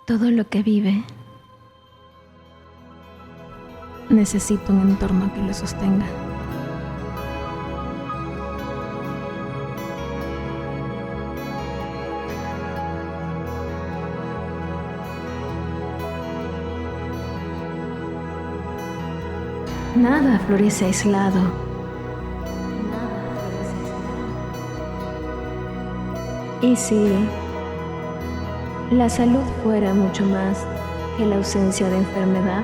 Todo lo que vive necesita un entorno que lo sostenga. Nada florece aislado. Y si la salud fuera mucho más que la ausencia de enfermedad,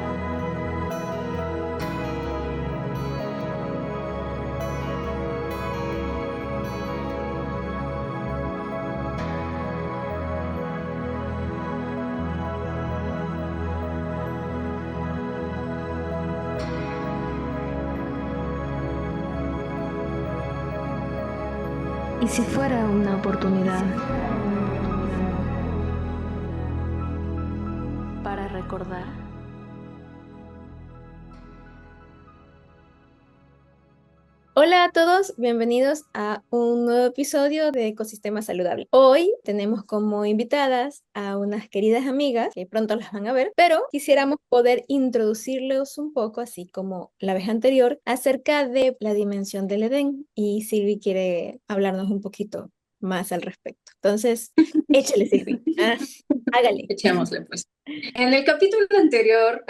y si fuera una oportunidad para recordar. Hola a todos, bienvenidos a un nuevo episodio de Ecosistema Saludable. Hoy tenemos como invitadas a unas queridas amigas que pronto las van a ver, pero quisiéramos poder introducirles un poco, así como la vez anterior, acerca de la dimensión del Edén, y Silvi quiere hablarnos un poquito más al respecto. Entonces, échale, Silvi. Hágale. Echémosle, pues. En el capítulo anterior,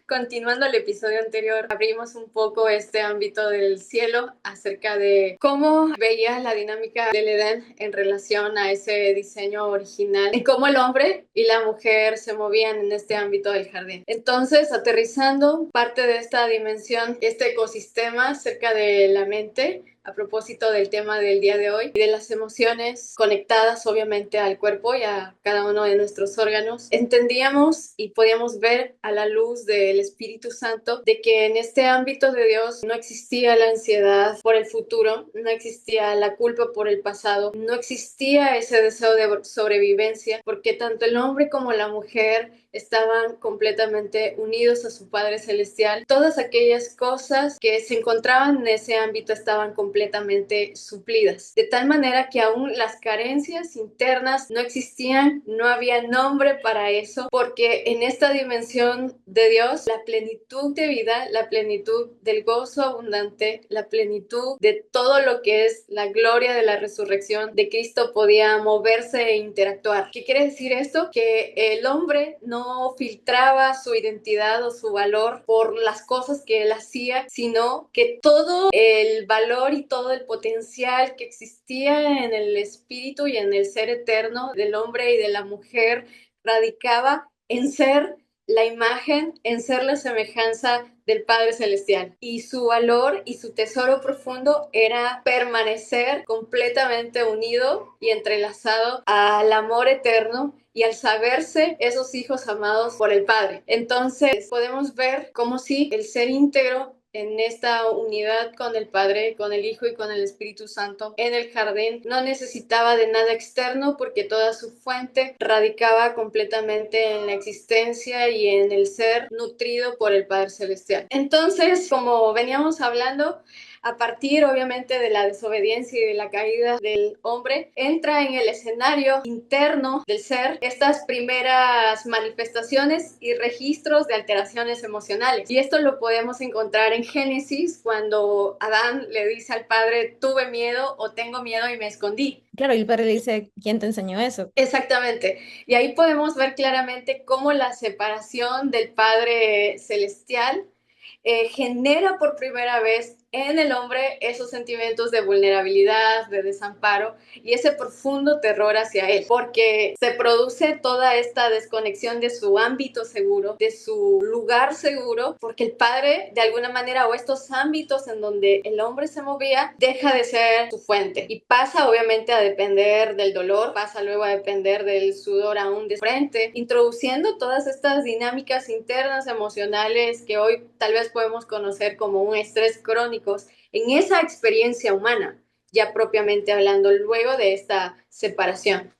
continuando el episodio anterior, abrimos un poco este ámbito del cielo acerca de cómo veía la dinámica del Edén en relación a ese diseño original y cómo el hombre y la mujer se movían en este ámbito del jardín. Entonces, aterrizando parte de esta dimensión, este ecosistema acerca de la mente, a propósito del tema del día de hoy y de las emociones conectadas obviamente al cuerpo y a cada uno de nuestros órganos, entendíamos y podíamos ver a la luz del Espíritu Santo de que en este ámbito de Dios no existía la ansiedad por el futuro, no existía la culpa por el pasado, no existía ese deseo de sobrevivencia, porque tanto el hombre como la mujer estaban completamente unidos a su Padre Celestial. Todas aquellas cosas que se encontraban en ese ámbito estaban completamente suplidas, de tal manera que aún las carencias internas no existían, no había nombre para eso, porque en esta dimensión de Dios, la plenitud de vida, la plenitud del gozo abundante, la plenitud de todo lo que es la gloria de la resurrección de Cristo podía moverse e interactuar. ¿Qué quiere decir esto? Que el hombre no filtraba su identidad o su valor por las cosas que él hacía, sino que todo el valor y todo el potencial que existía en el espíritu y en el ser eterno del hombre y de la mujer radicaba en ser la imagen, en ser la semejanza del Padre Celestial. Y su valor y su tesoro profundo era permanecer completamente unido y entrelazado al amor eterno y al saberse esos hijos amados por el Padre. Entonces podemos ver cómo si el ser íntegro en esta unidad con el Padre, con el Hijo y con el Espíritu Santo en el jardín no necesitaba de nada externo, porque toda su fuente radicaba completamente en la existencia y en el ser nutrido por el Padre Celestial. Entonces, como veníamos hablando, a partir obviamente de la desobediencia y de la caída del hombre, entra en el escenario interno del ser estas primeras manifestaciones y registros de alteraciones emocionales. Y esto lo podemos encontrar en Génesis, cuando Adán le dice al padre: tuve miedo o tengo miedo y me escondí. Claro, y el padre le dice: ¿quién te enseñó eso? Exactamente. Y ahí podemos ver claramente cómo la separación del Padre Celestial genera por primera vez en el hombre esos sentimientos de vulnerabilidad, de desamparo y ese profundo terror hacia él, porque se produce toda esta desconexión de su ámbito seguro, de su lugar seguro, porque el padre de alguna manera, o estos ámbitos en donde el hombre se movía, deja de ser su fuente y pasa obviamente a depender del dolor, pasa luego a depender del sudor aún de frente, introduciendo todas estas dinámicas internas emocionales que hoy tal vez podemos conocer como un estrés crónico en esa experiencia humana, ya propiamente hablando luego de esta separación.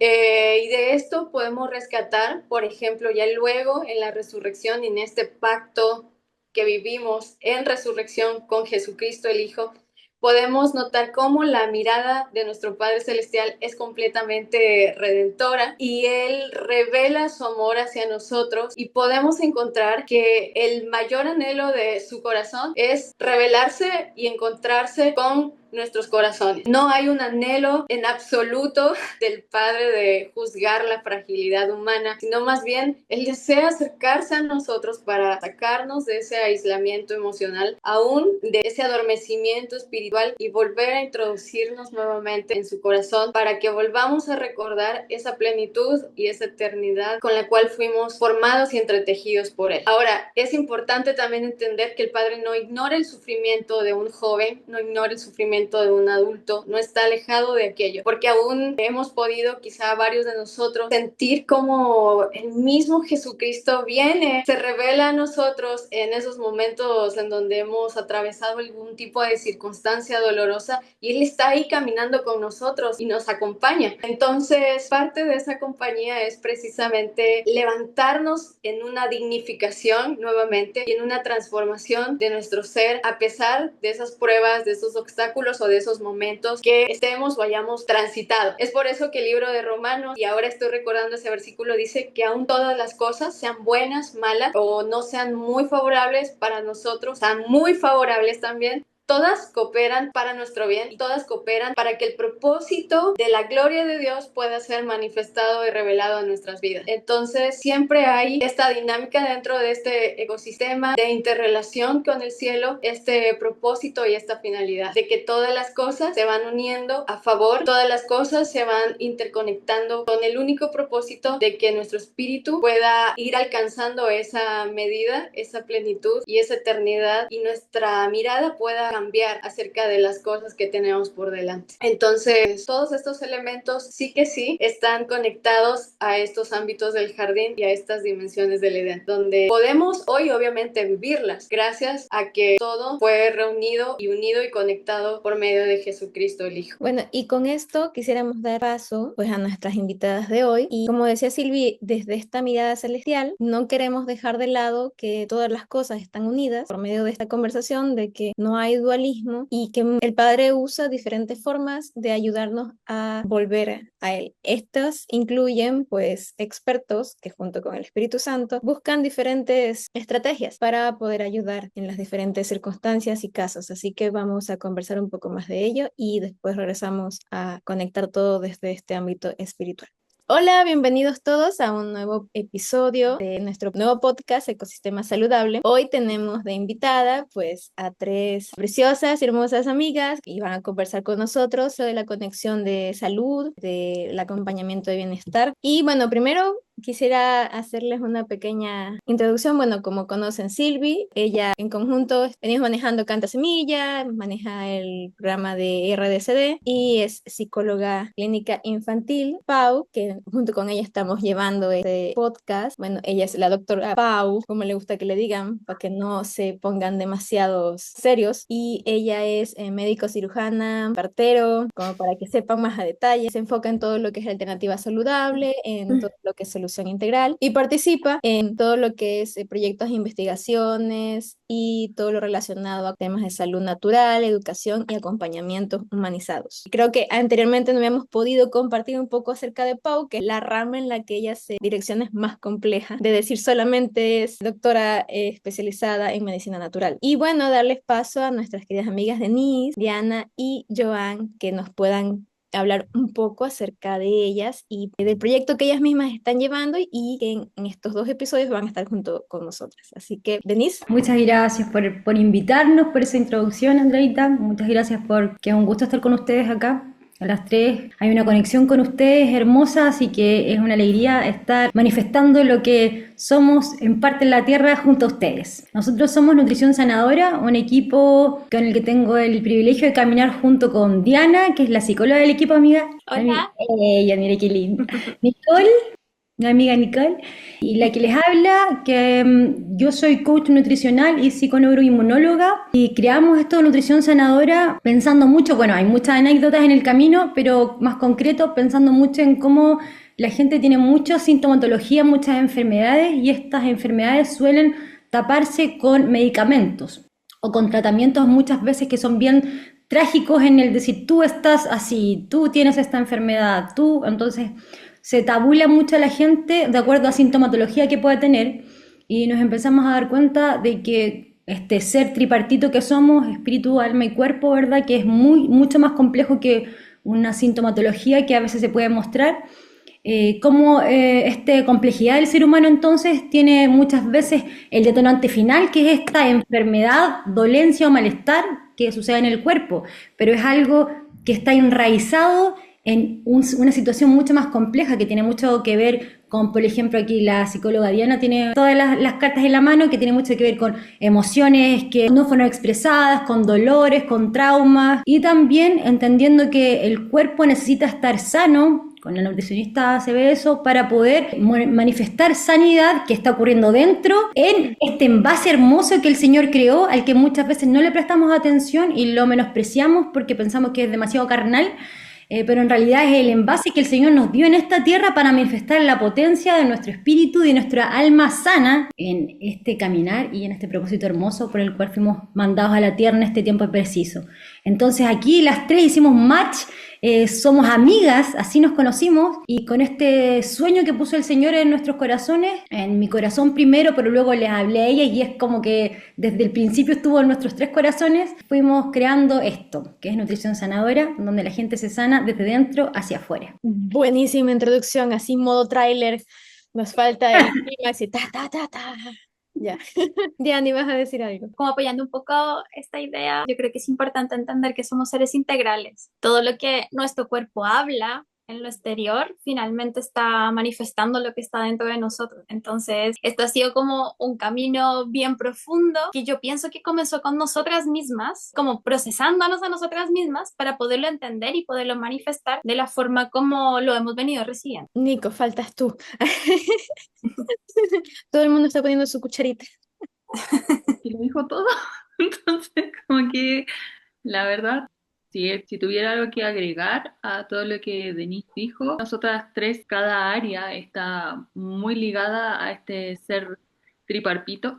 Y de esto podemos rescatar, por ejemplo, ya luego en la resurrección y en este pacto que vivimos en resurrección con Jesucristo el Hijo, podemos notar cómo la mirada de nuestro Padre Celestial es completamente redentora y Él revela su amor hacia nosotros, y podemos encontrar que el mayor anhelo de su corazón es revelarse y encontrarse con nuestros corazones. No hay un anhelo en absoluto del Padre de juzgar la fragilidad humana, sino más bien Él desea acercarse a nosotros para sacarnos de ese aislamiento emocional, aún de ese adormecimiento espiritual, y volver a introducirnos nuevamente en su corazón para que volvamos a recordar esa plenitud y esa eternidad con la cual fuimos formados y entretejidos por Él. Ahora, es importante también entender que el Padre no ignora el sufrimiento de un joven, no ignora el sufrimiento de un adulto, no está alejado de aquello, porque aún hemos podido, quizá varios de nosotros, sentir como el mismo Jesucristo viene, se revela a nosotros en esos momentos en donde hemos atravesado algún tipo de circunstancia dolorosa, y Él está ahí caminando con nosotros y nos acompaña. Entonces, parte de esa compañía es precisamente levantarnos en una dignificación nuevamente y en una transformación de nuestro ser, a pesar de esas pruebas, de esos obstáculos o de esos momentos que estemos o hayamos transitado. Es por eso que el libro de Romanos, y ahora estoy recordando ese versículo, dice que aún todas las cosas, sean buenas, malas o no sean muy favorables para nosotros, sean muy favorables también, todas cooperan para nuestro bien y todas cooperan para que el propósito de la gloria de Dios pueda ser manifestado y revelado en nuestras vidas. Entonces, siempre hay esta dinámica dentro de este ecosistema de interrelación con el cielo, este propósito y esta finalidad de que todas las cosas se van uniendo a favor, todas las cosas se van interconectando con el único propósito de que nuestro espíritu pueda ir alcanzando esa medida, esa plenitud y esa eternidad, y nuestra mirada pueda cambiar acerca de las cosas que tenemos por delante. Entonces, todos estos elementos sí que sí están conectados a estos ámbitos del jardín y a estas dimensiones del Edén, donde podemos hoy obviamente vivirlas gracias a que todo fue reunido y unido y conectado por medio de Jesucristo el Hijo. Bueno, y con esto quisiéramos dar paso pues a nuestras invitadas de hoy, y como decía Silvi, desde esta mirada celestial no queremos dejar de lado que todas las cosas están unidas por medio de esta conversación, de que no hay dualismo y que el Padre usa diferentes formas de ayudarnos a volver a Él. Estas incluyen pues expertos que junto con el Espíritu Santo buscan diferentes estrategias para poder ayudar en las diferentes circunstancias y casos, así que vamos a conversar un poco más de ello y después regresamos a conectar todo desde este ámbito espiritual. Hola, bienvenidos todos a un nuevo episodio de nuestro nuevo podcast Ecosistema Saludable. Hoy tenemos de invitada pues a tres preciosas y hermosas amigas que van a conversar con nosotros sobre la conexión de salud, del acompañamiento de bienestar. Y bueno, primero quisiera hacerles una pequeña introducción. Bueno, como conocen Silvi, ella en conjunto venimos manejando Canta Semilla, maneja el programa de RDCD y es psicóloga clínica infantil. Pau, que junto con ella estamos llevando este podcast. Bueno, ella es la doctora Pau, como le gusta que le digan, para que no se pongan demasiados serios. Y ella es médico cirujana, partero, como para que sepan más a detalle. Se enfoca en todo lo que es alternativa saludable, en todo lo que es solución integral, y participa en todo lo que es proyectos de investigaciones y todo lo relacionado a temas de salud natural, educación y acompañamientos humanizados. Creo que anteriormente no habíamos podido compartir un poco acerca de Pau, que es la rama en la que ella se direcciones más complejas, de decir solamente es doctora especializada en medicina natural. Y bueno, darles paso a nuestras queridas amigas Denise, Diana y Joan, que nos puedan hablar un poco acerca de ellas y del proyecto que ellas mismas están llevando y que en estos 2 episodios van a estar junto con nosotras. Así que, Denise. Muchas gracias por invitarnos, por esa introducción, Andreita. Muchas gracias que es un gusto estar con ustedes acá. A las 3 hay una conexión con ustedes hermosa, así que es una alegría estar manifestando lo que somos en parte en la tierra junto a ustedes. Nosotros somos Nutrición Sanadora, un equipo con el que tengo el privilegio de caminar junto con Diana, que es la psicóloga del equipo, amiga. Hola. Ella, mire qué lindo. Nicole, mi amiga Nicole, y la que les habla, que yo soy coach nutricional y psiconeuroinmunóloga, y creamos esto de Nutrición Sanadora pensando mucho, bueno, hay muchas anécdotas en el camino, pero más concreto, pensando mucho en cómo la gente tiene mucha sintomatología, muchas enfermedades, y estas enfermedades suelen taparse con medicamentos o con tratamientos muchas veces que son bien trágicos en el decir tú estás así, tú tienes esta enfermedad, tú, entonces se tabula mucho a la gente de acuerdo a sintomatología que pueda tener y nos empezamos a dar cuenta de que este ser tripartito que somos, espíritu, alma y cuerpo, ¿verdad? Que es mucho más complejo que una sintomatología que a veces se puede mostrar. Cómo esta complejidad del ser humano entonces tiene muchas veces el detonante final, que es esta enfermedad, dolencia o malestar que sucede en el cuerpo, pero es algo que está enraizado en una situación mucho más compleja, que tiene mucho que ver con, por ejemplo, aquí la psicóloga Diana tiene todas las cartas en la mano, que tiene mucho que ver con emociones que no fueron expresadas, con dolores, con traumas, y también entendiendo que el cuerpo necesita estar sano. Con la nutricionista se ve eso para poder manifestar sanidad que está ocurriendo dentro en este envase hermoso que el Señor creó, al que muchas veces no le prestamos atención y lo menospreciamos porque pensamos que es demasiado carnal. Pero en realidad es el envase que el Señor nos dio en esta tierra para manifestar la potencia de nuestro espíritu y de nuestra alma sana en este caminar y en este propósito hermoso por el cual fuimos mandados a la tierra en este tiempo preciso. Entonces aquí las tres hicimos match, somos amigas, así nos conocimos, y con este sueño que puso el Señor en nuestros corazones, en mi corazón primero, pero luego les hablé a ella y es como que desde el principio estuvo en nuestros tres corazones, fuimos creando esto, que es Nutrición Sanadora, donde la gente se sana desde dentro hacia afuera. Buenísima introducción, así modo tráiler. Nos falta el clímax y ta, ta, ta, ta. Ya. Diana, ¿vas a decir algo? Como apoyando un poco esta idea, yo creo que es importante entender que somos seres integrales. Todo lo que nuestro cuerpo habla en lo exterior finalmente está manifestando lo que está dentro de nosotros. Entonces, esto ha sido como un camino bien profundo que yo pienso que comenzó con nosotras mismas, como procesándonos a nosotras mismas para poderlo entender y poderlo manifestar de la forma como lo hemos venido recibiendo. Nico, faltas tú. Todo el mundo está poniendo su cucharita. Y lo dijo todo. Entonces, como que la verdad, si tuviera algo que agregar a todo lo que Denise dijo, nosotras tres, cada área está muy ligada a este ser tripartito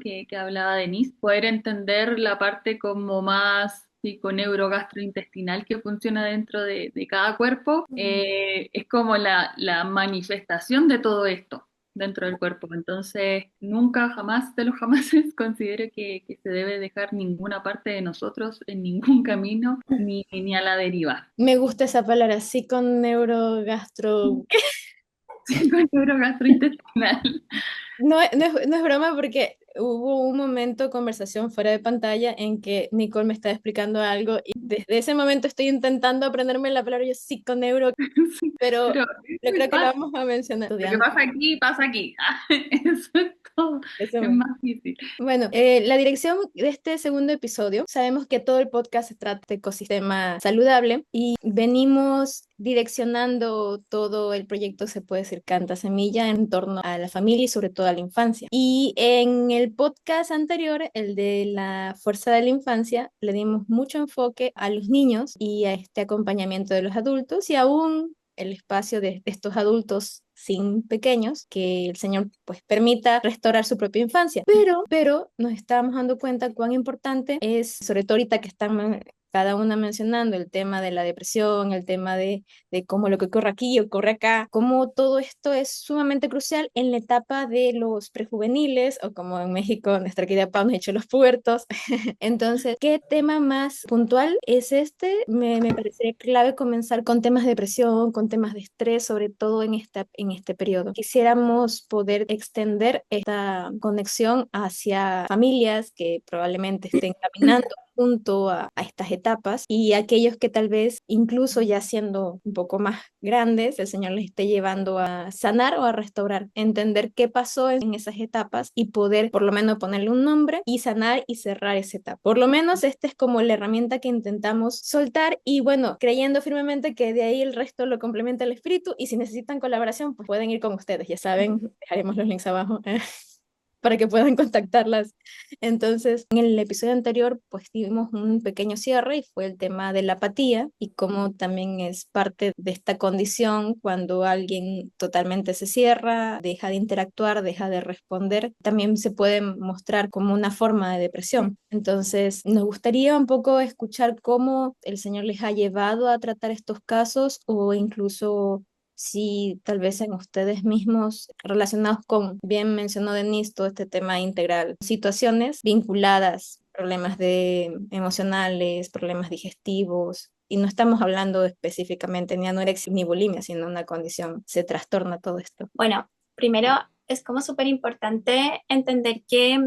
que hablaba Denise. Poder entender la parte como más psiconeurogastrointestinal que funciona dentro de cada cuerpo, es como la manifestación de todo esto dentro del cuerpo. Entonces, nunca, jamás de los jamases considero que se debe dejar ninguna parte de nosotros en ningún camino, ni a la deriva. Me gusta esa palabra, psiconeurogastro. Neurogastrointestinal. No es broma porque hubo un momento, conversación fuera de pantalla, en que Nicole me estaba explicando algo y desde ese momento estoy intentando aprenderme la palabra yo psiconeuro, pero yo creo que lo vamos a mencionar. Lo que pasa aquí, pasa aquí. Eso es todo. Eso Es mismo. más difícil. Bueno, la dirección de este segundo episodio, sabemos que todo el podcast se trata de ecosistema saludable y venimos direccionando todo el proyecto, se puede decir, Canta Semilla, en torno a la familia y sobre todo a la infancia. Y en el podcast anterior, el de la fuerza de la infancia, le dimos mucho enfoque a los niños y a este acompañamiento de los adultos y aún el espacio de estos adultos sin pequeños, que el Señor pues permita restaurar su propia infancia. Pero nos estábamos dando cuenta cuán importante es, sobre todo ahorita que están cada una mencionando el tema de la depresión, el tema de cómo lo que ocurre aquí ocurre acá, cómo todo esto es sumamente crucial en la etapa de los prejuveniles, o como en México nuestra querida Pau nos ha hecho los pubertos. Entonces, ¿qué tema más puntual es este? Me parecería clave comenzar con temas de depresión, con temas de estrés, sobre todo en este periodo. Quisiéramos poder extender esta conexión hacia familias que probablemente estén caminando junto a estas etapas y aquellos que tal vez incluso ya siendo un poco más grandes, el Señor les esté llevando a sanar o a restaurar, entender qué pasó en esas etapas y poder por lo menos ponerle un nombre y sanar y cerrar esa etapa. Por lo menos esta es como la herramienta que intentamos soltar y bueno, creyendo firmemente que de ahí el resto lo complementa el espíritu y si necesitan colaboración pues pueden ir con ustedes, ya saben, dejaremos los links abajo. para que puedan contactarlas. Entonces, en el episodio anterior, pues tuvimos un pequeño cierre y fue el tema de la apatía y cómo también es parte de esta condición cuando alguien totalmente se cierra, deja de interactuar, deja de responder, también se puede mostrar como una forma de depresión. Entonces, nos gustaría un poco escuchar cómo el Señor les ha llevado a tratar estos casos o incluso si tal vez en ustedes mismos relacionados con, bien mencionó Denise, todo este tema integral, situaciones vinculadas, problemas emocionales, problemas digestivos, y no estamos hablando específicamente ni anorexia ni bulimia, sino una condición, se trastorna todo esto. Bueno, primero es como súper importante entender que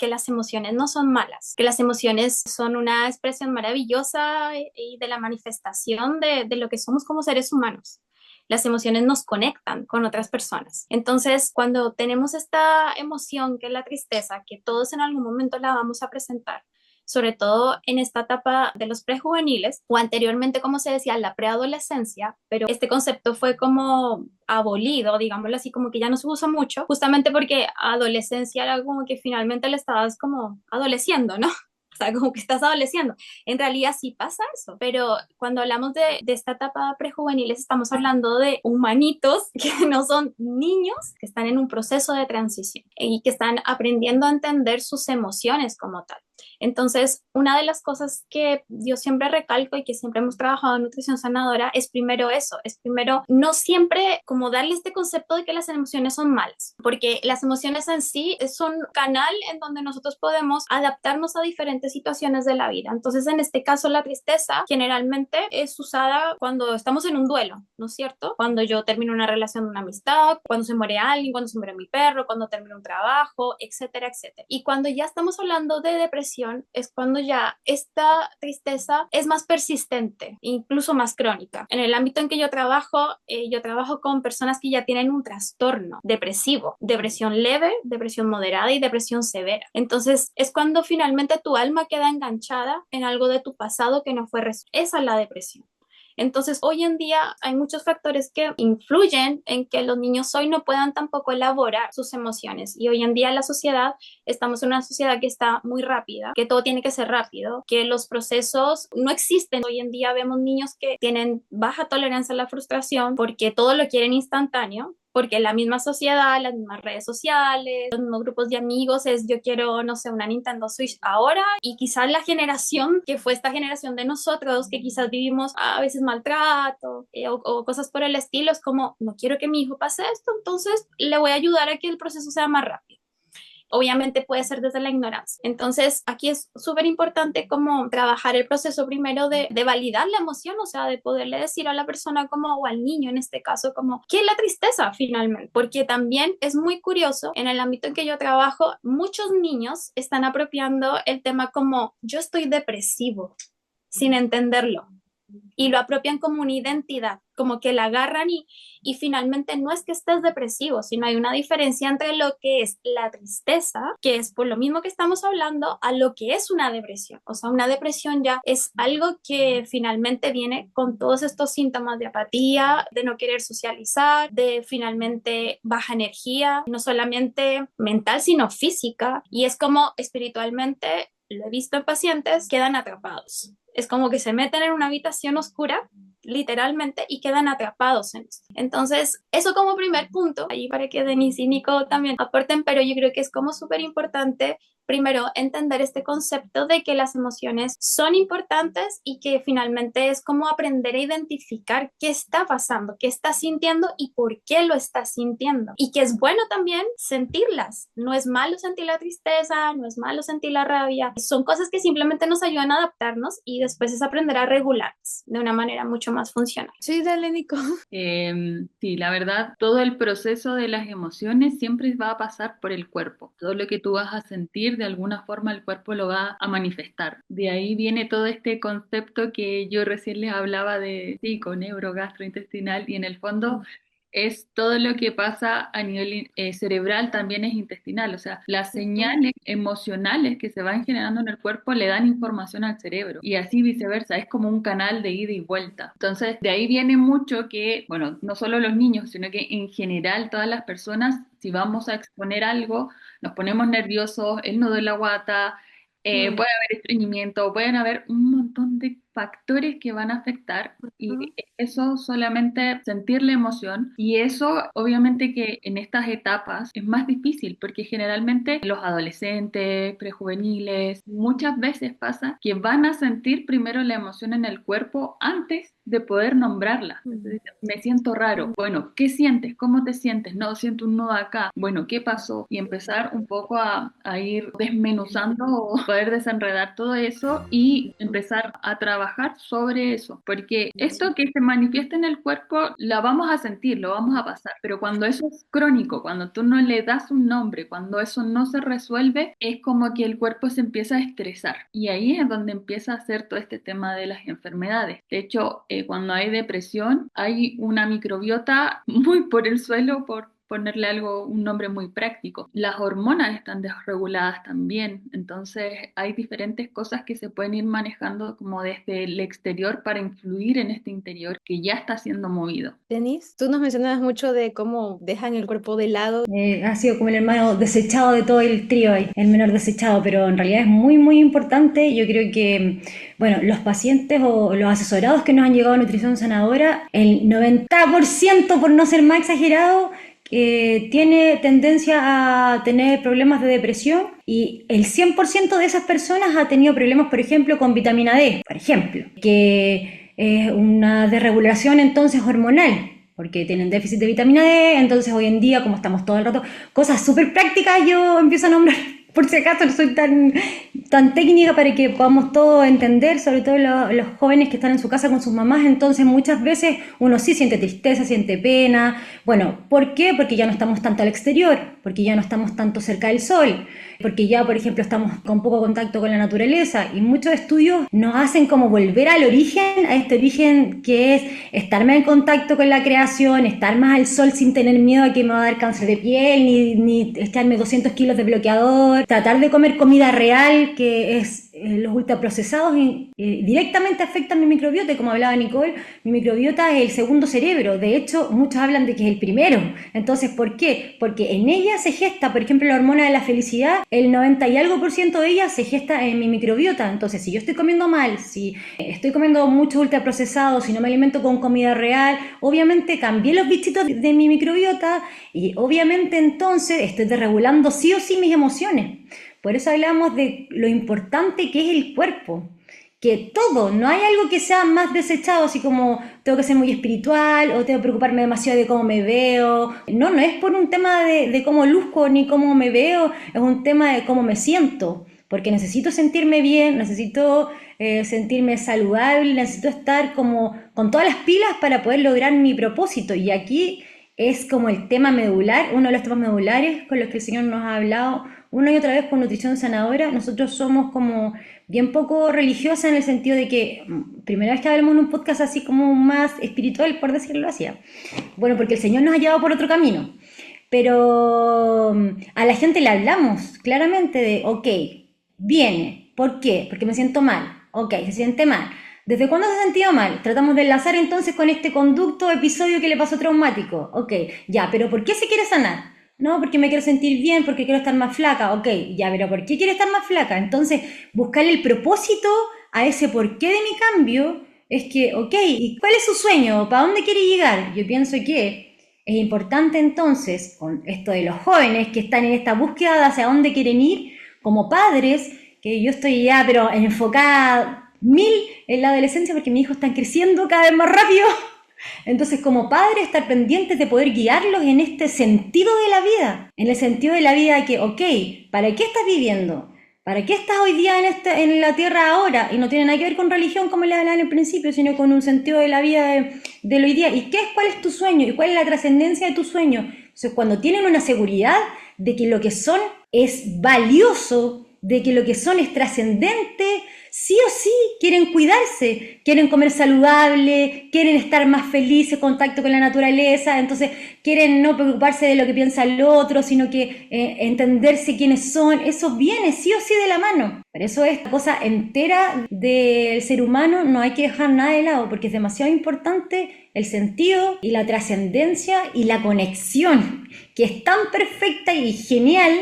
las emociones no son malas, que las emociones son una expresión maravillosa y de la manifestación de lo que somos como seres humanos. Las emociones nos conectan con otras personas. Entonces, cuando tenemos esta emoción que es la tristeza, que todos en algún momento la vamos a presentar, sobre todo en esta etapa de los prejuveniles o anteriormente, como se decía, la preadolescencia, pero este concepto fue como abolido, digámoslo así, como que ya no se usa mucho, justamente porque adolescencia era como que finalmente le estabas como adoleciendo, ¿no? O sea, como que estás adoleciendo. En realidad sí pasa eso, pero cuando hablamos de esta etapa prejuveniles estamos hablando de humanitos que no son niños, que están en un proceso de transición y que están aprendiendo a entender sus emociones como tal. Entonces, una de las cosas que yo siempre recalco y que siempre hemos trabajado en nutrición sanadora es primero eso, es primero no siempre como darle este concepto de que las emociones son malas, porque las emociones en sí son un canal en donde nosotros podemos adaptarnos a diferentes situaciones de la vida. Entonces, en este caso, la tristeza generalmente es usada cuando estamos en un duelo, ¿no es cierto? Cuando yo termino una relación de una amistad, cuando se muere alguien, cuando se muere mi perro, cuando termino un trabajo, etcétera, etcétera. Y cuando ya estamos hablando de depresión, es cuando ya esta tristeza es más persistente, incluso más crónica. En el ámbito en que yo trabajo con personas que ya tienen un trastorno depresivo, depresión leve, depresión moderada y depresión severa. Entonces, es cuando finalmente tu alma queda enganchada en algo de tu pasado que no fue resuelto. Esa es la depresión. Entonces, hoy en día hay muchos factores que influyen en que los niños hoy no puedan tampoco elaborar sus emociones. Y hoy en día la sociedad, estamos en una sociedad que está muy rápida, que todo tiene que ser rápido, que los procesos no existen. Hoy en día vemos niños que tienen baja tolerancia a la frustración porque todo lo quieren instantáneo, porque la misma sociedad, las mismas redes sociales, los mismos grupos de amigos es yo quiero, no sé, una Nintendo Switch ahora, y quizás la generación que fue esta generación de nosotros que quizás vivimos a veces maltrato o cosas por el estilo, es como no quiero que mi hijo pase esto, entonces le voy a ayudar a que el proceso sea más rápido. Obviamente puede ser desde la ignorancia. Entonces, aquí es súper importante como trabajar el proceso primero de validar la emoción, o sea, de poderle decir a la persona como, o al niño en este caso, como, ¿qué es la tristeza finalmente? Porque también es muy curioso, en el ámbito en que yo trabajo, muchos niños están apropiando el tema como, yo estoy depresivo, sin entenderlo. Y lo apropian como una identidad, como que la agarran y finalmente no es que estés depresivo, sino hay una diferencia entre lo que es la tristeza, que es por lo mismo que estamos hablando, a lo que es una depresión. O sea, una depresión ya es algo que finalmente viene con todos estos síntomas de apatía, de no querer socializar, de finalmente baja energía, no solamente mental, sino física. Y es como espiritualmente, lo he visto en pacientes, quedan atrapados. Es como que se meten en una habitación oscura, literalmente, y quedan atrapados en esto. Entonces, eso como primer punto, ahí para que Denise y Nico también aporten, pero yo creo que es como súper importante primero entender este concepto de que las emociones son importantes y que finalmente es como aprender a identificar qué está pasando, qué estás sintiendo y por qué lo estás sintiendo. Y que es bueno también sentirlas. No es malo sentir la tristeza, no es malo sentir la rabia. Son cosas que simplemente nos ayudan a adaptarnos y después es aprender a regularlas de una manera mucho más funcional. Sí, dale, Nico. Sí, la verdad, todo el proceso de las emociones siempre va a pasar por el cuerpo. Todo lo que tú vas a sentir, de alguna forma el cuerpo lo va a manifestar. De ahí viene todo este concepto que yo recién les hablaba de psico, neuro, gastrointestinal, y en el fondo es todo lo que pasa a nivel cerebral, también es intestinal, o sea, las señales emocionales que se van generando en el cuerpo le dan información al cerebro y así viceversa, es como un canal de ida y vuelta. Entonces, de ahí viene mucho que, bueno, no solo los niños, sino que en general todas las personas, si vamos a exponer algo, nos ponemos nerviosos, el nudo en la guata, puede haber estreñimiento, pueden haber un montón de factores que van a afectar y eso solamente sentir la emoción y eso obviamente que en estas etapas es más difícil porque generalmente los adolescentes, prejuveniles, muchas veces pasa que van a sentir primero la emoción en el cuerpo antes de poder nombrarla. Entonces, me siento raro. Bueno, ¿qué sientes? ¿Cómo te sientes? No, siento un nudo acá. Bueno, ¿qué pasó? Y empezar un poco a ir desmenuzando o poder desenredar todo eso y empezar a trabajar sobre eso. Porque esto que se manifiesta en el cuerpo, la vamos a sentir, lo vamos a pasar. Pero cuando eso es crónico, cuando tú no le das un nombre, cuando eso no se resuelve, es como que el cuerpo se empieza a estresar. Y ahí es donde empieza a hacer todo este tema de las enfermedades. De hecho, cuando hay depresión, hay una microbiota muy por el suelo, por ponerle algo, un nombre muy práctico. Las hormonas están desreguladas también, entonces hay diferentes cosas que se pueden ir manejando como desde el exterior para influir en este interior que ya está siendo movido. Denise, tú nos mencionabas mucho de cómo dejan el cuerpo de lado. Ha sido como el hermano desechado de todo el trío ahí, el menor desechado, pero en realidad es muy, muy importante. Yo creo que, bueno, los pacientes o los asesorados que nos han llegado a nutrición sanadora, el 90%, por no ser más exagerado, tiene tendencia a tener problemas de depresión y el 100% de esas personas ha tenido problemas, por ejemplo, con vitamina D, por ejemplo, que es una desregulación entonces hormonal, porque tienen déficit de vitamina D, entonces hoy en día, como estamos todo el rato, cosas súper prácticas, yo empiezo a nombrar, por si acaso no soy tan técnica para que podamos todos entender, sobre todo los jóvenes que están en su casa con sus mamás, entonces muchas veces uno sí siente tristeza, siente pena. Bueno, ¿por qué? Porque ya no estamos tanto al exterior, porque ya no estamos tanto cerca del sol, porque ya, por ejemplo, estamos con poco contacto con la naturaleza y muchos estudios nos hacen como volver al origen, a este origen que es estar más en contacto con la creación, estar más al sol sin tener miedo a que me va a dar cáncer de piel, ni echarme 200 kilos de bloqueador, tratar de comer comida real, que es los ultraprocesados directamente afectan mi microbiota, y como hablaba Nicole, mi microbiota es el segundo cerebro, de hecho muchos hablan de que es el primero. Entonces, ¿por qué? Porque en ella se gesta, por ejemplo, la hormona de la felicidad, el 90 y algo por ciento de ella se gesta en mi microbiota. Entonces, si yo estoy comiendo mal, si estoy comiendo mucho ultraprocesado, si no me alimento con comida real, obviamente cambié los bichitos de mi microbiota y obviamente entonces estoy desregulando sí o sí mis emociones. Por eso hablamos de lo importante que es el cuerpo, que todo, no hay algo que sea más desechado, así como tengo que ser muy espiritual o tengo que preocuparme demasiado de cómo me veo. No es por un tema de cómo luzco ni cómo me veo, es un tema de cómo me siento, porque necesito sentirme bien, necesito sentirme saludable, necesito estar como con todas las pilas para poder lograr mi propósito. Y aquí es como el tema medular, uno de los temas medulares con los que el Señor nos ha hablado una y otra vez con nutrición sanadora. Nosotros somos como bien poco religiosas en el sentido de que, primera vez que hablamos en un podcast así como más espiritual, por decirlo así. Bueno, porque el Señor nos ha llevado por otro camino. Pero a la gente le hablamos claramente de, ok, viene, ¿por qué? Porque me siento mal. Ok, se siente mal. ¿Desde cuándo se ha sentido mal? Tratamos de enlazar entonces con este conducto, episodio que le pasó traumático. Ok, ya, pero ¿por qué se quiere sanar? No, porque me quiero sentir bien, porque quiero estar más flaca. Ok, ya, pero ¿por qué quiere estar más flaca? Entonces, buscarle el propósito a ese porqué de mi cambio es que, ok, ¿y cuál es su sueño? ¿Para dónde quiere llegar? Yo pienso que es importante entonces, con esto de los jóvenes que están en esta búsqueda de hacia dónde quieren ir, como padres, que yo estoy ya, pero enfocada 1000 en la adolescencia porque mis hijos están creciendo cada vez más rápido. Entonces, como padre, estar pendientes de poder guiarlos en este sentido de la vida, en el sentido de la vida de que, ok, ¿para qué estás viviendo? ¿Para qué estás hoy día en la tierra ahora? Y no tiene nada que ver con religión, como les hablaba en el principio, sino con un sentido de la vida de hoy día. ¿Y cuál es tu sueño? ¿Y cuál es la trascendencia de tu sueño? Entonces, cuando tienen una seguridad de que lo que son es valioso, de que lo que son es trascendente, sí o sí quieren cuidarse, quieren comer saludable, quieren estar más felices, en contacto con la naturaleza, entonces quieren no preocuparse de lo que piensa el otro, sino que entenderse quiénes son, eso viene sí o sí de la mano. Por eso esta cosa entera del ser humano no hay que dejar nada de lado, porque es demasiado importante el sentido y la trascendencia y la conexión, que es tan perfecta y genial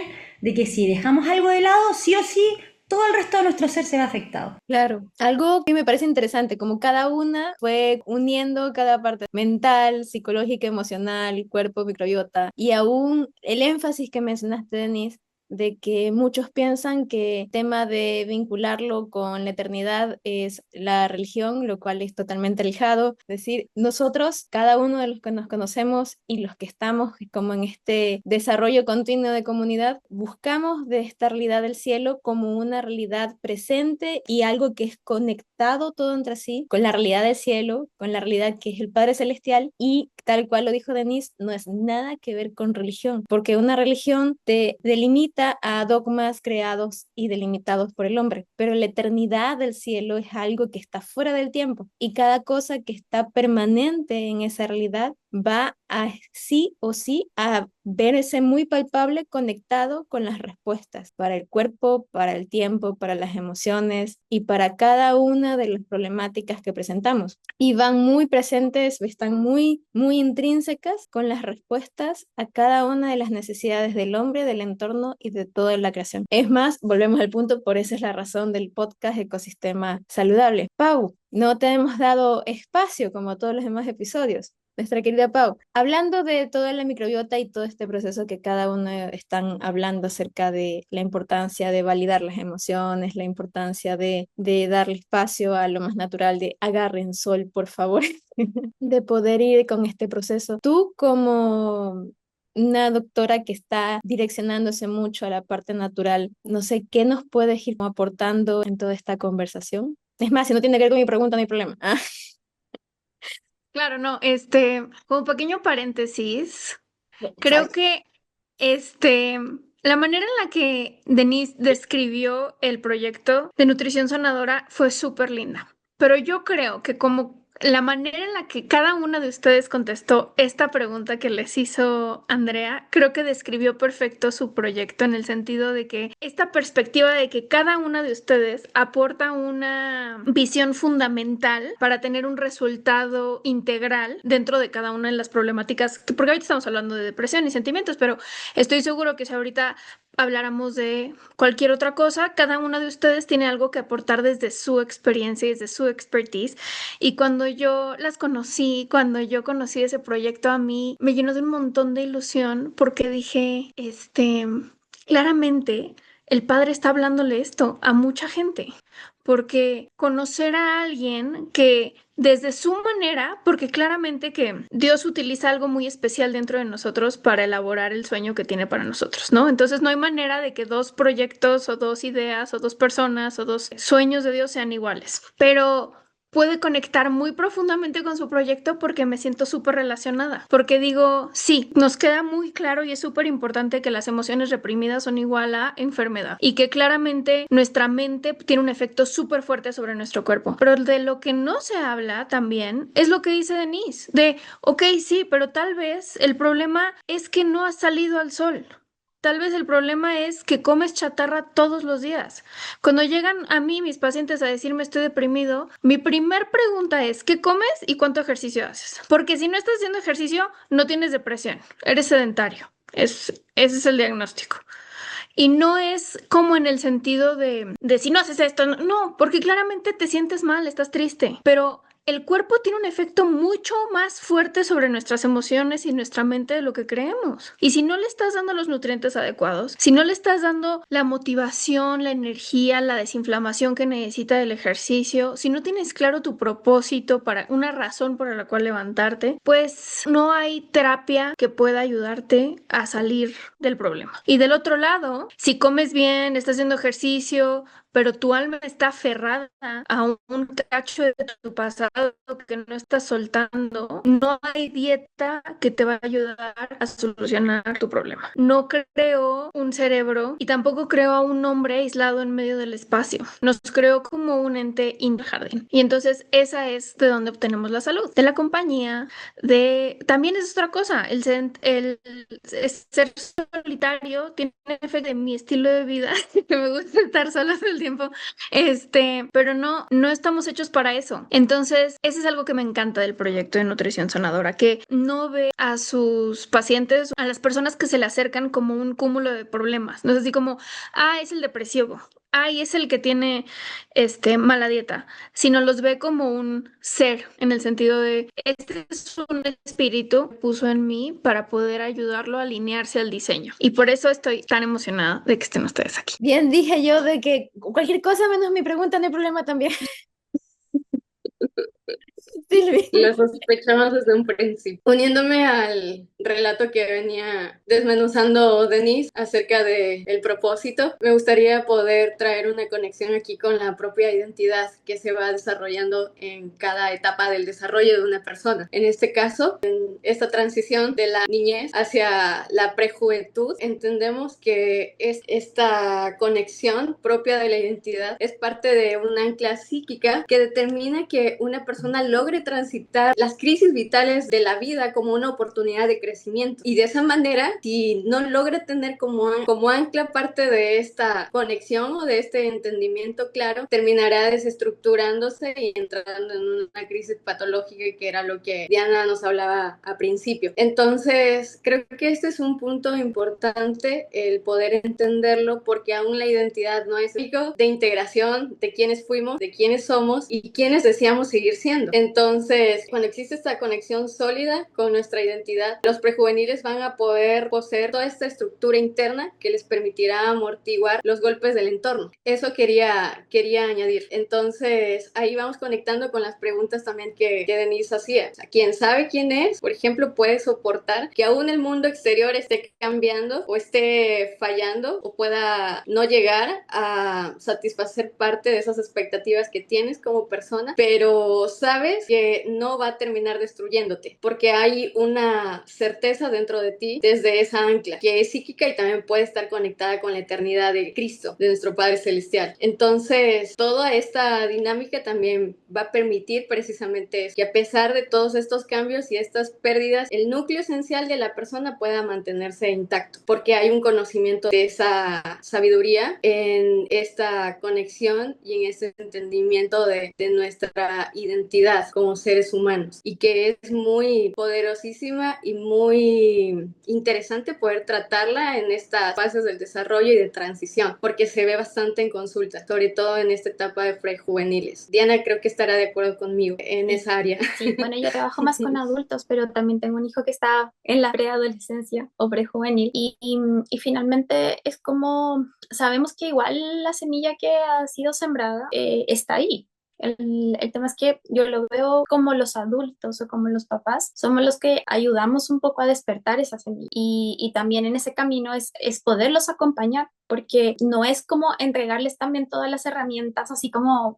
de que si dejamos algo de lado, sí o sí, todo el resto de nuestro ser se ve afectado. Claro, algo que me parece interesante, como cada una fue uniendo cada parte mental, psicológica, emocional, cuerpo, microbiota, y aún el énfasis que mencionaste, Denise, de que muchos piensan que el tema de vincularlo con la eternidad es la religión, lo cual es totalmente alejado. Es decir, nosotros, cada uno de los que nos conocemos y los que estamos como en este desarrollo continuo de comunidad, buscamos de esta realidad del cielo como una realidad presente y algo que es conectado todo entre sí, con la realidad del cielo, con la realidad que es el Padre Celestial, y tal cual lo dijo Denise, no es nada que ver con religión, porque una religión te delimita a dogmas creados y delimitados por el hombre, pero la eternidad del cielo es algo que está fuera del tiempo, y cada cosa que está permanente en esa realidad va a sí o sí a verse muy palpable conectado con las respuestas para el cuerpo, para el tiempo, para las emociones y para cada una de las problemáticas que presentamos. Y van muy presentes, están muy intrínsecas con las respuestas a cada una de las necesidades del hombre, del entorno y de toda la creación. Es más, volvemos al punto, por esa es la razón del podcast Ecosistema Saludable. Pau, no te hemos dado espacio como todos los demás episodios. Nuestra querida Pau, hablando de toda la microbiota y todo este proceso que cada uno están hablando acerca de la importancia de validar las emociones, la importancia de darle espacio a lo más natural, de agarren sol, por favor, de poder ir con este proceso. Tú como una doctora que está direccionándose mucho a la parte natural, no sé, ¿qué nos puedes ir aportando en toda esta conversación? Es más, si no tiene que ver con mi pregunta, no hay problema. Claro, no, como pequeño paréntesis, creo Exacto. que, la manera en la que Denise describió el proyecto de nutrición sanadora fue súper linda, pero yo creo que como la manera en la que cada una de ustedes contestó esta pregunta que les hizo Andrea, creo que describió perfecto su proyecto en el sentido de que esta perspectiva de que cada una de ustedes aporta una visión fundamental para tener un resultado integral dentro de cada una de las problemáticas, porque ahorita estamos hablando de depresión y sentimientos, pero estoy seguro que si ahorita habláramos de cualquier otra cosa, cada una de ustedes tiene algo que aportar desde su experiencia y desde su expertise. Y cuando yo las conocí, cuando yo conocí ese proyecto, a mí me llenó de un montón de ilusión porque dije, claramente el padre está hablándole esto a mucha gente, porque conocer a alguien que desde su manera, porque claramente que Dios utiliza algo muy especial dentro de nosotros para elaborar el sueño que tiene para nosotros, ¿no? Entonces no hay manera de que dos proyectos o dos ideas o dos personas o dos sueños de Dios sean iguales, pero puede conectar muy profundamente con su proyecto porque me siento súper relacionada, porque digo, sí, nos queda muy claro y es súper importante que las emociones reprimidas son igual a enfermedad y que claramente nuestra mente tiene un efecto súper fuerte sobre nuestro cuerpo, pero de lo que no se habla también es lo que dice Denise, de, ok, sí, pero tal vez el problema es que no has salido al sol. Tal vez el problema es que comes chatarra todos los días. Cuando llegan a mí mis pacientes a decirme estoy deprimido, mi primer pregunta es ¿qué comes y cuánto ejercicio haces? Porque si no estás haciendo ejercicio, no tienes depresión, eres sedentario. Ese es el diagnóstico. Y no es como en el sentido de si no haces esto, no, porque claramente te sientes mal, estás triste, pero el cuerpo tiene un efecto mucho más fuerte sobre nuestras emociones y nuestra mente de lo que creemos. Y si no le estás dando los nutrientes adecuados, si no le estás dando la motivación, la energía, la desinflamación que necesita el ejercicio, si no tienes claro tu propósito para una razón por la cual levantarte, pues no hay terapia que pueda ayudarte a salir del problema. Y del otro lado, si comes bien, estás haciendo ejercicio, pero tu alma está aferrada a un cacho de tu pasado que no estás soltando, no hay dieta que te va a ayudar a solucionar tu problema. No creo un cerebro y tampoco creo a un hombre aislado en medio del espacio. Nos creo como un ente jardín. Y entonces esa es de donde obtenemos la salud, de la compañía, de... También es otra cosa, el ser solitario tiene efecto en mi estilo de vida, que me gusta estar sola todo el tiempo, pero no estamos hechos para eso. Entonces, ese es algo que me encanta del proyecto de Nutrición Sanadora, que no ve a sus pacientes, a las personas que se le acercan como un cúmulo de problemas. No es así como, es el depresivo, es el que tiene mala dieta, sino los ve como un ser, en el sentido de, este es un espíritu que puso en mí para poder ayudarlo a alinearse al diseño. Y por eso estoy tan emocionada de que estén ustedes aquí. Bien, dije yo de que cualquier cosa menos mi pregunta, no hay problema también. Silvi. Lo sospechamos desde un principio. Uniéndome al relato que venía desmenuzando Denise acerca del propósito, me gustaría poder traer una conexión aquí con la propia identidad que se va desarrollando en cada etapa del desarrollo de una persona. En este caso, en esta transición de la niñez hacia la prejuventud, entendemos que esta conexión propia de la identidad es parte de un ancla psíquica que determina que una persona logre transitar las crisis vitales de la vida como una oportunidad de crecimiento. Y de esa manera, si no logra tener como ancla parte de esta conexión o de este entendimiento claro, terminará desestructurándose y entrando en una crisis patológica, que era lo que Diana nos hablaba a principio. Entonces, creo que este es un punto importante, el poder entenderlo, porque aún la identidad no es algo de integración de quiénes fuimos, de quiénes somos y quiénes deseamos seguir siendo. Entonces, cuando existe esta conexión sólida con nuestra identidad, los prejuveniles van a poder poseer toda esta estructura interna que les permitirá amortiguar los golpes del entorno. Eso quería añadir. Entonces, ahí vamos conectando con las preguntas también que Denise hacía. O sea, quien sabe quién es, por ejemplo, puede soportar que aún el mundo exterior esté cambiando o esté fallando o pueda no llegar a satisfacer parte de esas expectativas que tienes como persona, pero sabes que no va a terminar destruyéndote, porque hay una certeza dentro de ti desde esa ancla, que es psíquica y también puede estar conectada con la eternidad de Cristo, de nuestro Padre Celestial. Entonces, toda esta dinámica también va a permitir precisamente eso, que a pesar de todos estos cambios y estas pérdidas, el núcleo esencial de la persona pueda mantenerse intacto, porque hay un conocimiento de esa sabiduría en esta conexión y en ese entendimiento de nuestra identidad como seres humanos, y que es muy poderosísima y muy interesante poder tratarla en estas fases del desarrollo y de transición, porque se ve bastante en consulta, sobre todo en esta etapa de prejuveniles. Diana creo que estará de acuerdo conmigo en esa área. Sí, bueno, yo trabajo más con adultos, pero también tengo un hijo que está en la preadolescencia o prejuvenil y finalmente es como, sabemos que igual la semilla que ha sido sembrada está ahí. El tema es que yo lo veo como los adultos o como los papás, somos los que ayudamos un poco a despertar esa semilla y también en ese camino es poderlos acompañar, porque no es como entregarles también todas las herramientas, así como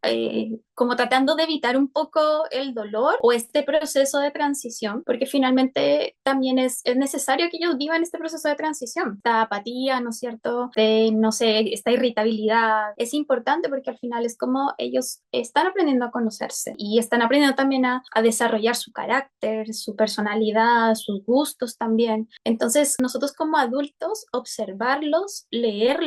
tratando de evitar un poco el dolor o este proceso de transición, porque finalmente también es necesario que ellos vivan este proceso de transición. Esta apatía, ¿no es cierto? No sé, esta irritabilidad, es importante porque al final es como ellos están aprendiendo a conocerse y están aprendiendo también a desarrollar su carácter, su personalidad, sus gustos también. Entonces, nosotros como adultos, observarlos, leerlos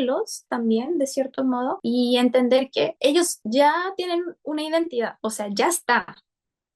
también, de cierto modo, y entender que ellos ya tienen una identidad, o sea, ya está,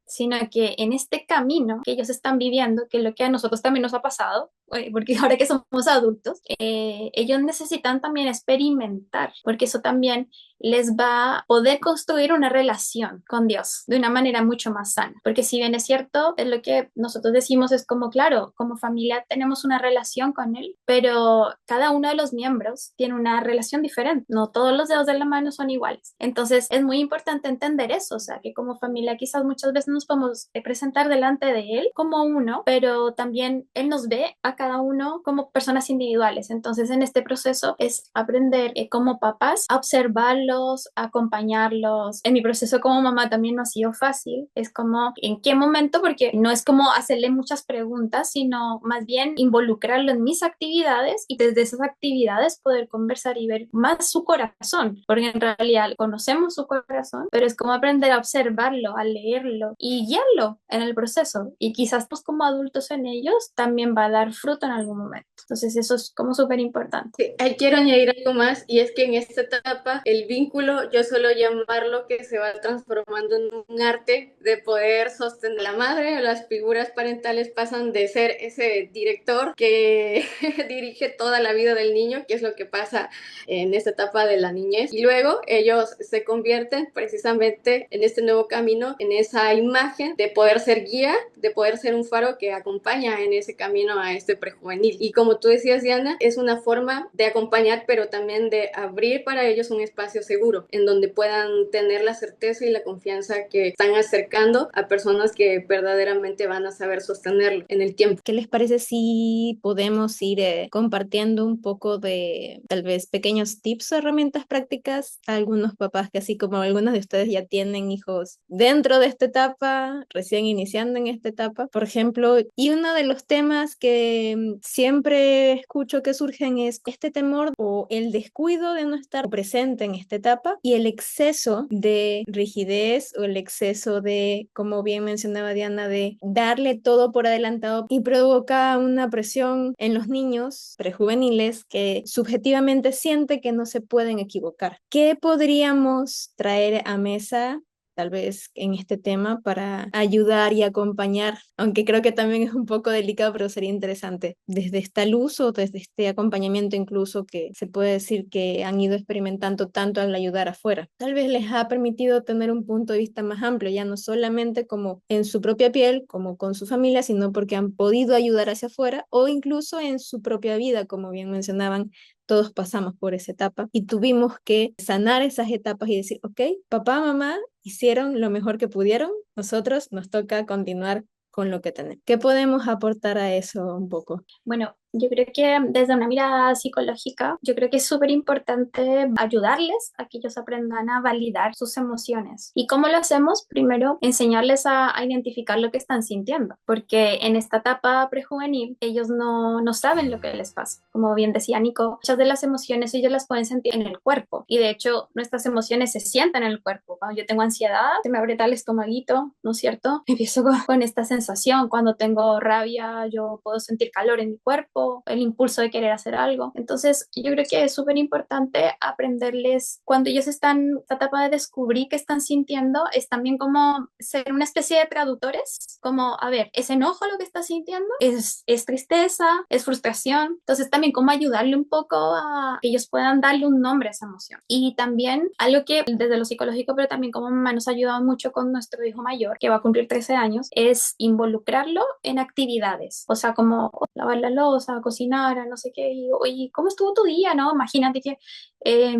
sino que en este camino que ellos están viviendo, que es lo que a nosotros también nos ha pasado, porque ahora que somos adultos, ellos necesitan también experimentar, porque eso también les va a poder construir una relación con Dios de una manera mucho más sana, porque si bien es cierto, es lo que nosotros decimos, es como, claro, como familia tenemos una relación con Él, pero cada uno de los miembros tiene una relación diferente, no todos los dedos de la mano son iguales, entonces es muy importante entender eso, o sea, que como familia quizás muchas veces nos podemos presentar delante de Él como uno, pero también Él nos ve a cada uno como personas individuales. Entonces, en este proceso es aprender como papás a observarlos, a acompañarlos. En mi proceso como mamá también no ha sido fácil. Es como en qué momento, porque no es como hacerle muchas preguntas, sino más bien involucrarlo en mis actividades y desde esas actividades poder conversar y ver más su corazón, porque en realidad conocemos su corazón, pero es como aprender a observarlo, a leerlo y guiarlo en el proceso. Y quizás pues como adultos en ellos también va a dar fruto en algún momento. Entonces eso es como súper importante. Sí, ahí quiero añadir algo más, y es que en esta etapa el vínculo, yo suelo llamarlo que se va transformando en un arte de poder sostener la madre. Las figuras parentales pasan de ser ese director que dirige toda la vida del niño, que es lo que pasa en esta etapa de la niñez, y luego ellos se convierten precisamente en este nuevo camino, en esa imagen de poder ser guía, de poder ser un faro que acompaña en ese camino a este prejuvenil. Y como tú decías, Diana, es una forma de acompañar, pero también de abrir para ellos un espacio seguro en donde puedan tener la certeza y la confianza que están acercando a personas que verdaderamente van a saber sostenerlo en el tiempo. ¿Qué les parece si podemos ir compartiendo un poco de tal vez pequeños tips o herramientas prácticas a algunos papás que, así como algunos de ustedes ya tienen hijos dentro de esta etapa, recién iniciando en esta etapa, por ejemplo? Y uno de los temas que siempre escucho que surgen es este temor o el descuido de no estar presente en esta etapa y el exceso de rigidez o el exceso de, como bien mencionaba Diana, de darle todo por adelantado, y provoca una presión en los niños prejuveniles que subjetivamente siente que no se pueden equivocar. ¿Qué podríamos traer a mesa tal vez en este tema para ayudar y acompañar? Aunque creo que también es un poco delicado, pero sería interesante desde esta luz o desde este acompañamiento incluso que se puede decir que han ido experimentando tanto al ayudar afuera. Tal vez les ha permitido tener un punto de vista más amplio, ya no solamente como en su propia piel, como con su familia, sino porque han podido ayudar hacia afuera o incluso en su propia vida, como bien mencionaban. Todos pasamos por esa etapa y tuvimos que sanar esas etapas y decir, ok, papá, mamá hicieron lo mejor que pudieron, nosotros nos toca continuar con lo que tenemos. ¿Qué podemos aportar a eso un poco? Bueno, yo creo que desde una mirada psicológica, yo creo que es súper importante ayudarles a que ellos aprendan a validar sus emociones. ¿Y cómo lo hacemos? Primero, enseñarles a identificar lo que están sintiendo, porque en esta etapa prejuvenil ellos no saben lo que les pasa. Como bien decía Nico, muchas de las emociones ellos las pueden sentir en el cuerpo, y de hecho nuestras emociones se sienten en el cuerpo. Cuando yo tengo ansiedad, se me aprieta el estomaguito, ¿no es cierto? Empiezo con esta sensación. Cuando tengo rabia, yo puedo sentir calor en mi cuerpo, el impulso de querer hacer algo. Entonces, yo creo que es súper importante aprenderles cuando ellos están en esta etapa de descubrir qué están sintiendo, es también como ser una especie de traductores, como, a ver, ¿es enojo lo que estás sintiendo? ¿Es tristeza? ¿Es frustración? Entonces, también como ayudarle un poco a que ellos puedan darle un nombre a esa emoción. Y también algo que desde lo psicológico, pero también como mamá nos ha ayudado mucho con nuestro hijo mayor, que va a cumplir 13 años, es involucrarlo en actividades, o sea, como lavar la loza, cocinar, a no sé qué, y oye, ¿cómo estuvo tu día? ¿No? Imagínate que,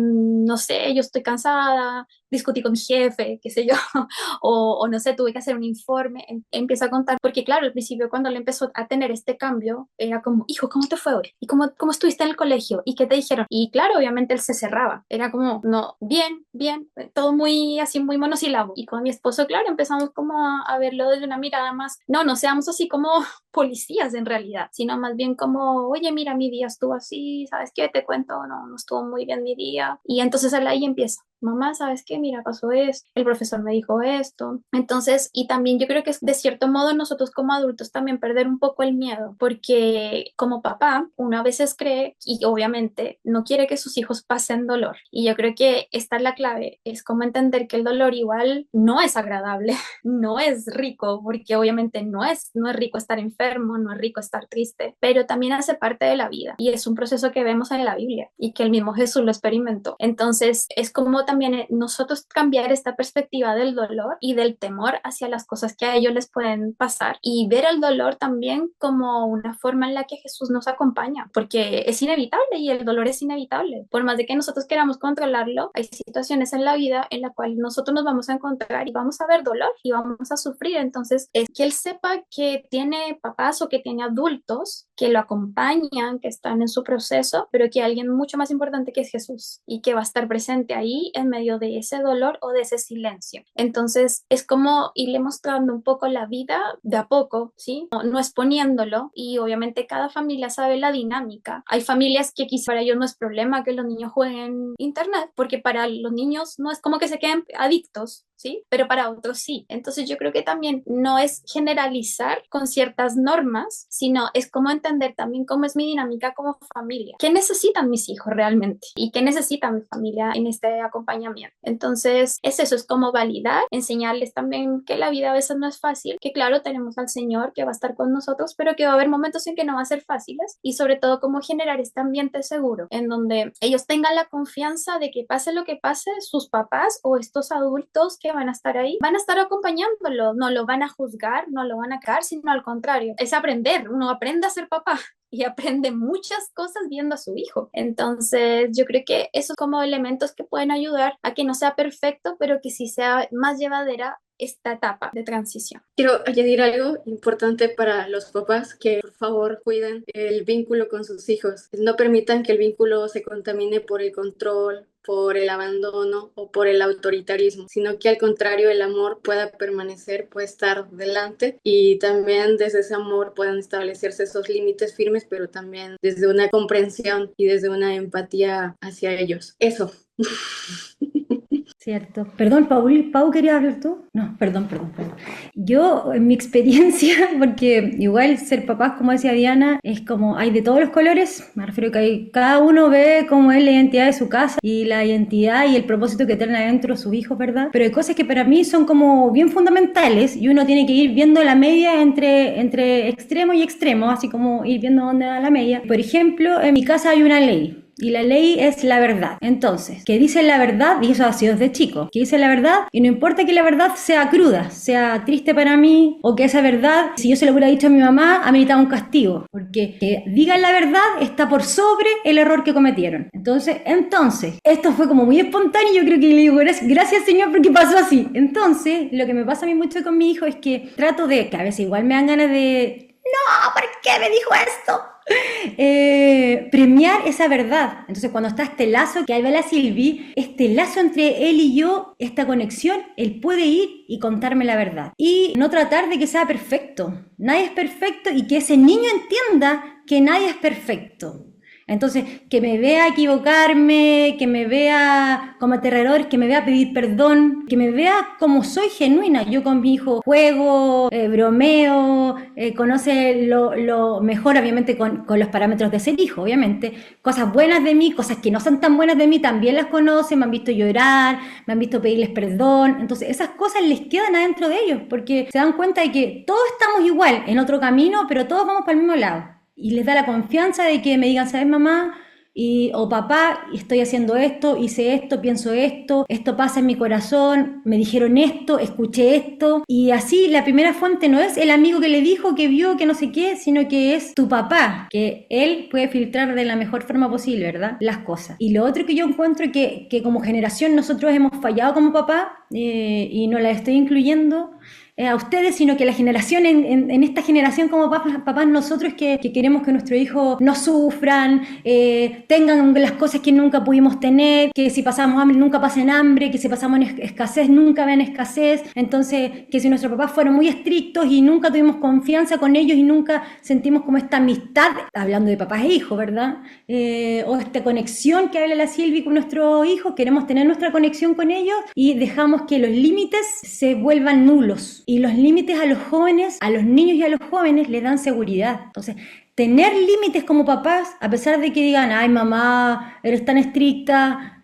no sé, yo estoy cansada, discutí con mi jefe, qué sé yo, o no sé, tuve que hacer un informe, empieza a contar, porque claro, al principio cuando le empezó a tener este cambio, era como, hijo, ¿cómo te fue hoy? ¿Y cómo estuviste en el colegio? ¿Y qué te dijeron? Y claro, obviamente él se cerraba, era como, no, bien, bien, todo muy así, muy monosílabo. Y con mi esposo, claro, empezamos como a verlo desde una mirada más, no seamos así como policías en realidad, sino más bien como, oye, mira, mi día estuvo así, ¿sabes qué? Te cuento, no estuvo muy bien mi día. Y entonces él ahí empieza, mamá, ¿sabes qué? Mira, pasó esto, el profesor me dijo esto. Entonces, y también yo creo que es de cierto modo nosotros como adultos también perder un poco el miedo, porque como papá, uno a veces cree y obviamente no quiere que sus hijos pasen dolor. Y yo creo que esta es la clave, es como entender que el dolor igual no es agradable, no es rico, porque obviamente no es rico estar enfermo, no es rico estar triste, pero también hace parte de la vida y es un proceso que vemos en la Biblia y que el mismo Jesús lo experimentó. Entonces, es como también nosotros cambiar esta perspectiva del dolor y del temor hacia las cosas que a ellos les pueden pasar y ver el dolor también como una forma en la que Jesús nos acompaña, porque es inevitable y el dolor es inevitable. Por más de que nosotros queramos controlarlo, hay situaciones en la vida en la cual nosotros nos vamos a encontrar y vamos a ver dolor y vamos a sufrir. Entonces, es que él sepa que tiene papás o que tiene adultos que lo acompañan, que están en su proceso, pero que hay alguien mucho más importante que es Jesús y que va a estar presente ahí en medio de ese dolor o de ese silencio. Entonces, es como irle mostrando un poco la vida de a poco, ¿sí? No exponiéndolo, y obviamente cada familia sabe la dinámica. Hay familias que quizá para ellos no es problema que los niños jueguen internet, porque para los niños no es como que se queden adictos, ¿sí? Pero para otros sí. Entonces yo creo que también no es generalizar con ciertas normas, sino es como entender también cómo es mi dinámica como familia. ¿Qué necesitan mis hijos realmente? ¿Y qué necesita mi familia en este acompañamiento? Entonces es eso, es como validar, enseñarles también que la vida a veces no es fácil, que claro, tenemos al Señor que va a estar con nosotros, pero que va a haber momentos en que no va a ser fáciles, y sobre todo cómo generar este ambiente seguro en donde ellos tengan la confianza de que pase lo que pase, sus papás o estos adultos que van a estar ahí, van a estar acompañándolo, no lo van a juzgar, no lo van a caer, sino al contrario, es aprender, uno aprende a ser papá y aprende muchas cosas viendo a su hijo. Entonces yo creo que esos como elementos que pueden ayudar a que no sea perfecto, pero que sí sea más llevadera esta etapa de transición. Quiero añadir algo importante para los papás, que por favor cuiden el vínculo con sus hijos. No permitan que el vínculo se contamine por el control, por el abandono o por el autoritarismo, sino que al contrario el amor pueda permanecer, puede estar delante, y también desde ese amor puedan establecerse esos límites firmes, pero también desde una comprensión y desde una empatía hacia ellos. Eso. Cierto. Perdón, Pau, ¿querías hablar tú? No, perdón. Yo, en mi experiencia, porque igual ser papás, como decía Diana, es como hay de todos los colores. Me refiero que cada uno ve cómo es la identidad de su casa y la identidad y el propósito que tienen adentro sus hijos, ¿verdad? Pero hay cosas que para mí son como bien fundamentales y uno tiene que ir viendo la media entre extremo y extremo, así como ir viendo dónde va la media. Por ejemplo, en mi casa hay una ley. Y la ley es la verdad. Entonces, que dice la verdad, y eso ha sido desde chico, que dice la verdad, y no importa que la verdad sea cruda, sea triste para mí, o que esa verdad, si yo se lo hubiera dicho a mi mamá, ameritaba un castigo, porque que digan la verdad está por sobre el error que cometieron. Entonces, esto fue como muy espontáneo, y yo creo que le digo, gracias Señor, porque pasó así. Entonces, lo que me pasa a mí mucho con mi hijo es que trato de, que a veces igual me dan ganas de, no, ¿por qué me dijo esto? Premiar esa verdad. Entonces cuando está este lazo que ahí va la Silvi, este lazo entre él y yo, esta conexión, él puede ir y contarme la verdad y no tratar de que sea perfecto. Nadie es perfecto, y que ese niño entienda que nadie es perfecto. Entonces, que me vea equivocarme, que me vea cometer errores, que me vea pedir perdón, que me vea como soy genuina. Yo con mi hijo juego, bromeo, conoce lo mejor, obviamente, con los parámetros de ser hijo, obviamente. Cosas buenas de mí, cosas que no son tan buenas de mí, también las conoce, me han visto llorar, me han visto pedirles perdón. Entonces, esas cosas les quedan adentro de ellos, porque se dan cuenta de que todos estamos igual, en otro camino, pero todos vamos para el mismo lado. Y les da la confianza de que me digan, ¿sabes, mamá? O papá, estoy haciendo esto, hice esto, pienso esto pasa en mi corazón, me dijeron esto, escuché esto. Y así la primera fuente no es el amigo que le dijo, que vio, que no sé qué, sino que es tu papá, que él puede filtrar de la mejor forma posible, ¿verdad? Las cosas. Y lo otro que yo encuentro que como generación nosotros hemos fallado como papá, y no la estoy incluyendo a ustedes, sino que la generación, en esta generación como papás nosotros que queremos que nuestros hijos no sufran, tengan las cosas que nunca pudimos tener, que si pasamos hambre nunca pasen hambre, que si pasamos en escasez nunca vean escasez. Entonces, que si nuestros papás fueron muy estrictos y nunca tuvimos confianza con ellos y nunca sentimos como esta amistad, hablando de papás e hijos, ¿verdad? O esta conexión que habla la Silvi con nuestros hijos, queremos tener nuestra conexión con ellos y dejamos que los límites se vuelvan nulos. Y los límites a los jóvenes, a los niños y a los jóvenes les dan seguridad. Entonces, tener límites como papás, a pesar de que digan, ay mamá, eres tan estricta,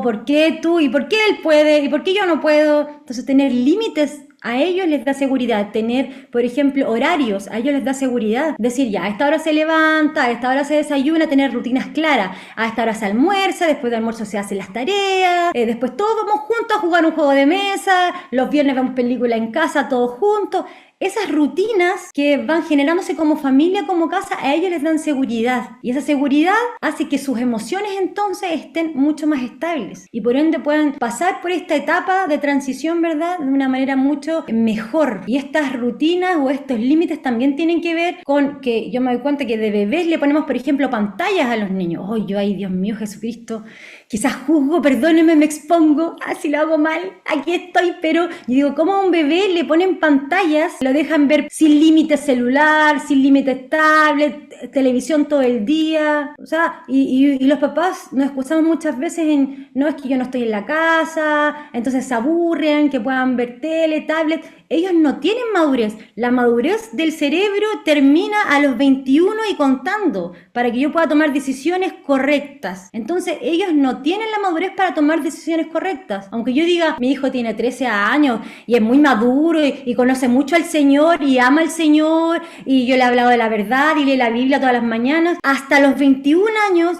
¿por qué tú? ¿Y por qué él puede? ¿Y por qué yo no puedo? Entonces, tener límites A ellos les da seguridad tener, por ejemplo, horarios, a ellos les da seguridad. Decir, ya, a esta hora se levanta, a esta hora se desayuna, tener rutinas claras. A esta hora se almuerza, después del almuerzo se hacen las tareas, después todos vamos juntos a jugar un juego de mesa, los viernes vemos película en casa, todos juntos. Esas rutinas que van generándose como familia, como casa, a ellos les dan seguridad. Y esa seguridad hace que sus emociones entonces estén mucho más estables. Y por ende puedan pasar por esta etapa de transición, ¿verdad? De una manera mucho mejor. Y estas rutinas o estos límites también tienen que ver con que yo me doy cuenta que de bebés le ponemos, por ejemplo, pantallas a los niños. Oh, yo, ay, Dios mío, Jesucristo. Quizás juzgo, perdónenme, me expongo, si lo hago mal, aquí estoy, pero yo digo, ¿cómo a un bebé le ponen pantallas, lo dejan ver sin límite celular, sin límite tablet, televisión todo el día? O sea, y los papás nos excusamos muchas veces en, no, es que yo no estoy en la casa, entonces se aburren, que puedan ver tele, tablet. Ellos no tienen madurez. La madurez del cerebro termina a los 21 y contando, para que yo pueda tomar decisiones correctas. Entonces, ellos no tienen la madurez para tomar decisiones correctas. Aunque yo diga, mi hijo tiene 13 años y es muy maduro y conoce mucho al Señor y ama al Señor y yo le he hablado de la verdad y lee la Biblia todas las mañanas, hasta los 21 años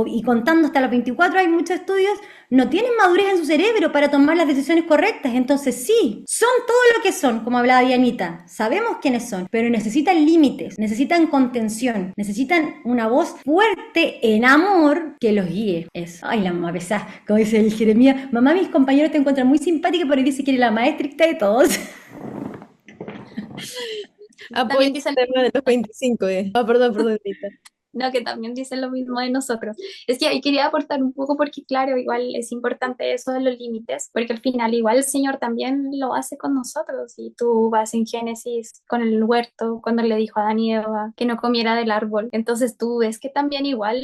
y contando hasta los 24, hay muchos estudios, no tienen madurez en su cerebro para tomar las decisiones correctas. Entonces sí, son todo lo que son, como hablaba Dianita, sabemos quiénes son, pero necesitan límites, necesitan contención, necesitan una voz fuerte en amor que los guíe. Eso. Ay, la mamá pesada, como dice el Jeremías, mamá, mis compañeros te encuentran muy simpática, pero dice que eres la más estricta de todos. Apoyo el dicen tema de los 25. Perdón, Tita. No, que también dicen lo mismo de nosotros. Es que ahí quería aportar un poco porque, claro, igual es importante eso de los límites, porque al final igual el Señor también lo hace con nosotros. Y tú vas en Génesis con el huerto, cuando le dijo a Adán y Eva que no comiera del árbol. Entonces tú ves que también igual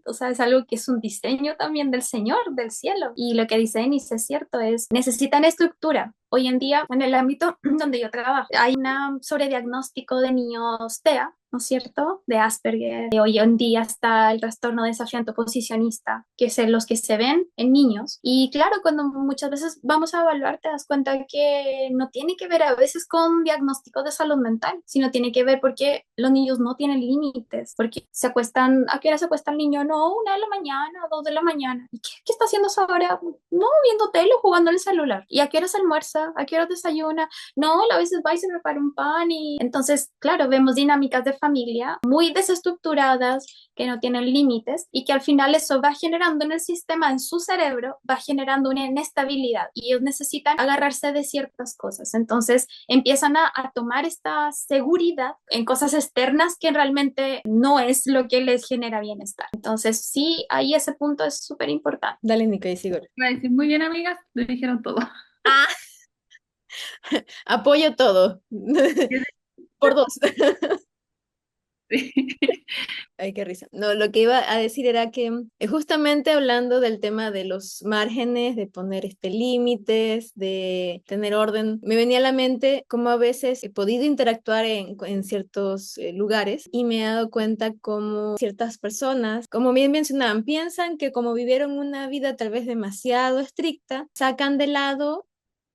o sea, es algo que es un diseño también del Señor, del cielo. Y lo que dice Denis es cierto, necesitan estructura. Hoy en día, en el ámbito donde yo trabajo, hay una sobrediagnóstico de niños TEA, ¿no es cierto? De Asperger. Hoy en día está el trastorno desafiante oposicionista, que es los que se ven en niños. Y claro, cuando muchas veces vamos a evaluar, te das cuenta que no tiene que ver a veces con diagnóstico de salud mental, sino tiene que ver porque los niños no tienen límites, porque se acuestan, ¿a qué hora se acuesta el niño? No, 1 de la mañana, 2 de la mañana. ¿Y qué está haciendo esa hora? No, viendo tele o jugando en el celular. ¿Y a qué hora se almuerza? ¿A qué hora desayuna? No, a veces va y se prepara un pan y entonces, claro, vemos dinámicas de familia muy desestructuradas, que no tienen límites y que al final eso va generando en el sistema, en su cerebro, va generando una inestabilidad y ellos necesitan agarrarse de ciertas cosas. Entonces empiezan a tomar esta seguridad en cosas externas que realmente no es lo que les genera bienestar. Entonces sí, ahí ese punto es súper importante. Dale, Nico, y sigo. Muy bien, amigas, lo dijeron todo. Apoyo todo. Por 2. Ay, qué risa. No, lo que iba a decir era que justamente hablando del tema de los márgenes, de poner límites, de tener orden, me venía a la mente cómo a veces he podido interactuar en ciertos lugares y me he dado cuenta cómo ciertas personas, como bien mencionaban, piensan que como vivieron una vida tal vez demasiado estricta, sacan de lado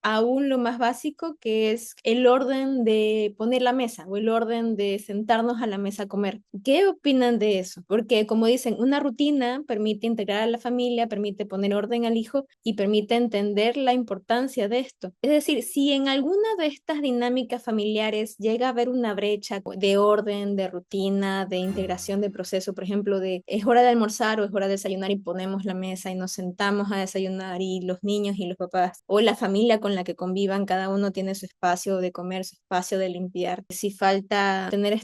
aún lo más básico, que es el orden de poner la mesa o el orden de sentarnos a la mesa a comer. ¿Qué opinan de eso? Porque como dicen, una rutina permite integrar a la familia, permite poner orden al hijo y permite entender la importancia de esto. Es decir, si en alguna de estas dinámicas familiares llega a haber una brecha de orden, de rutina, de integración de proceso, por ejemplo, de es hora de almorzar o es hora de desayunar y ponemos la mesa y nos sentamos a desayunar y los niños y los papás o la familia con la que convivan, cada uno tiene su espacio de comer, su espacio de limpiar. Si falta tener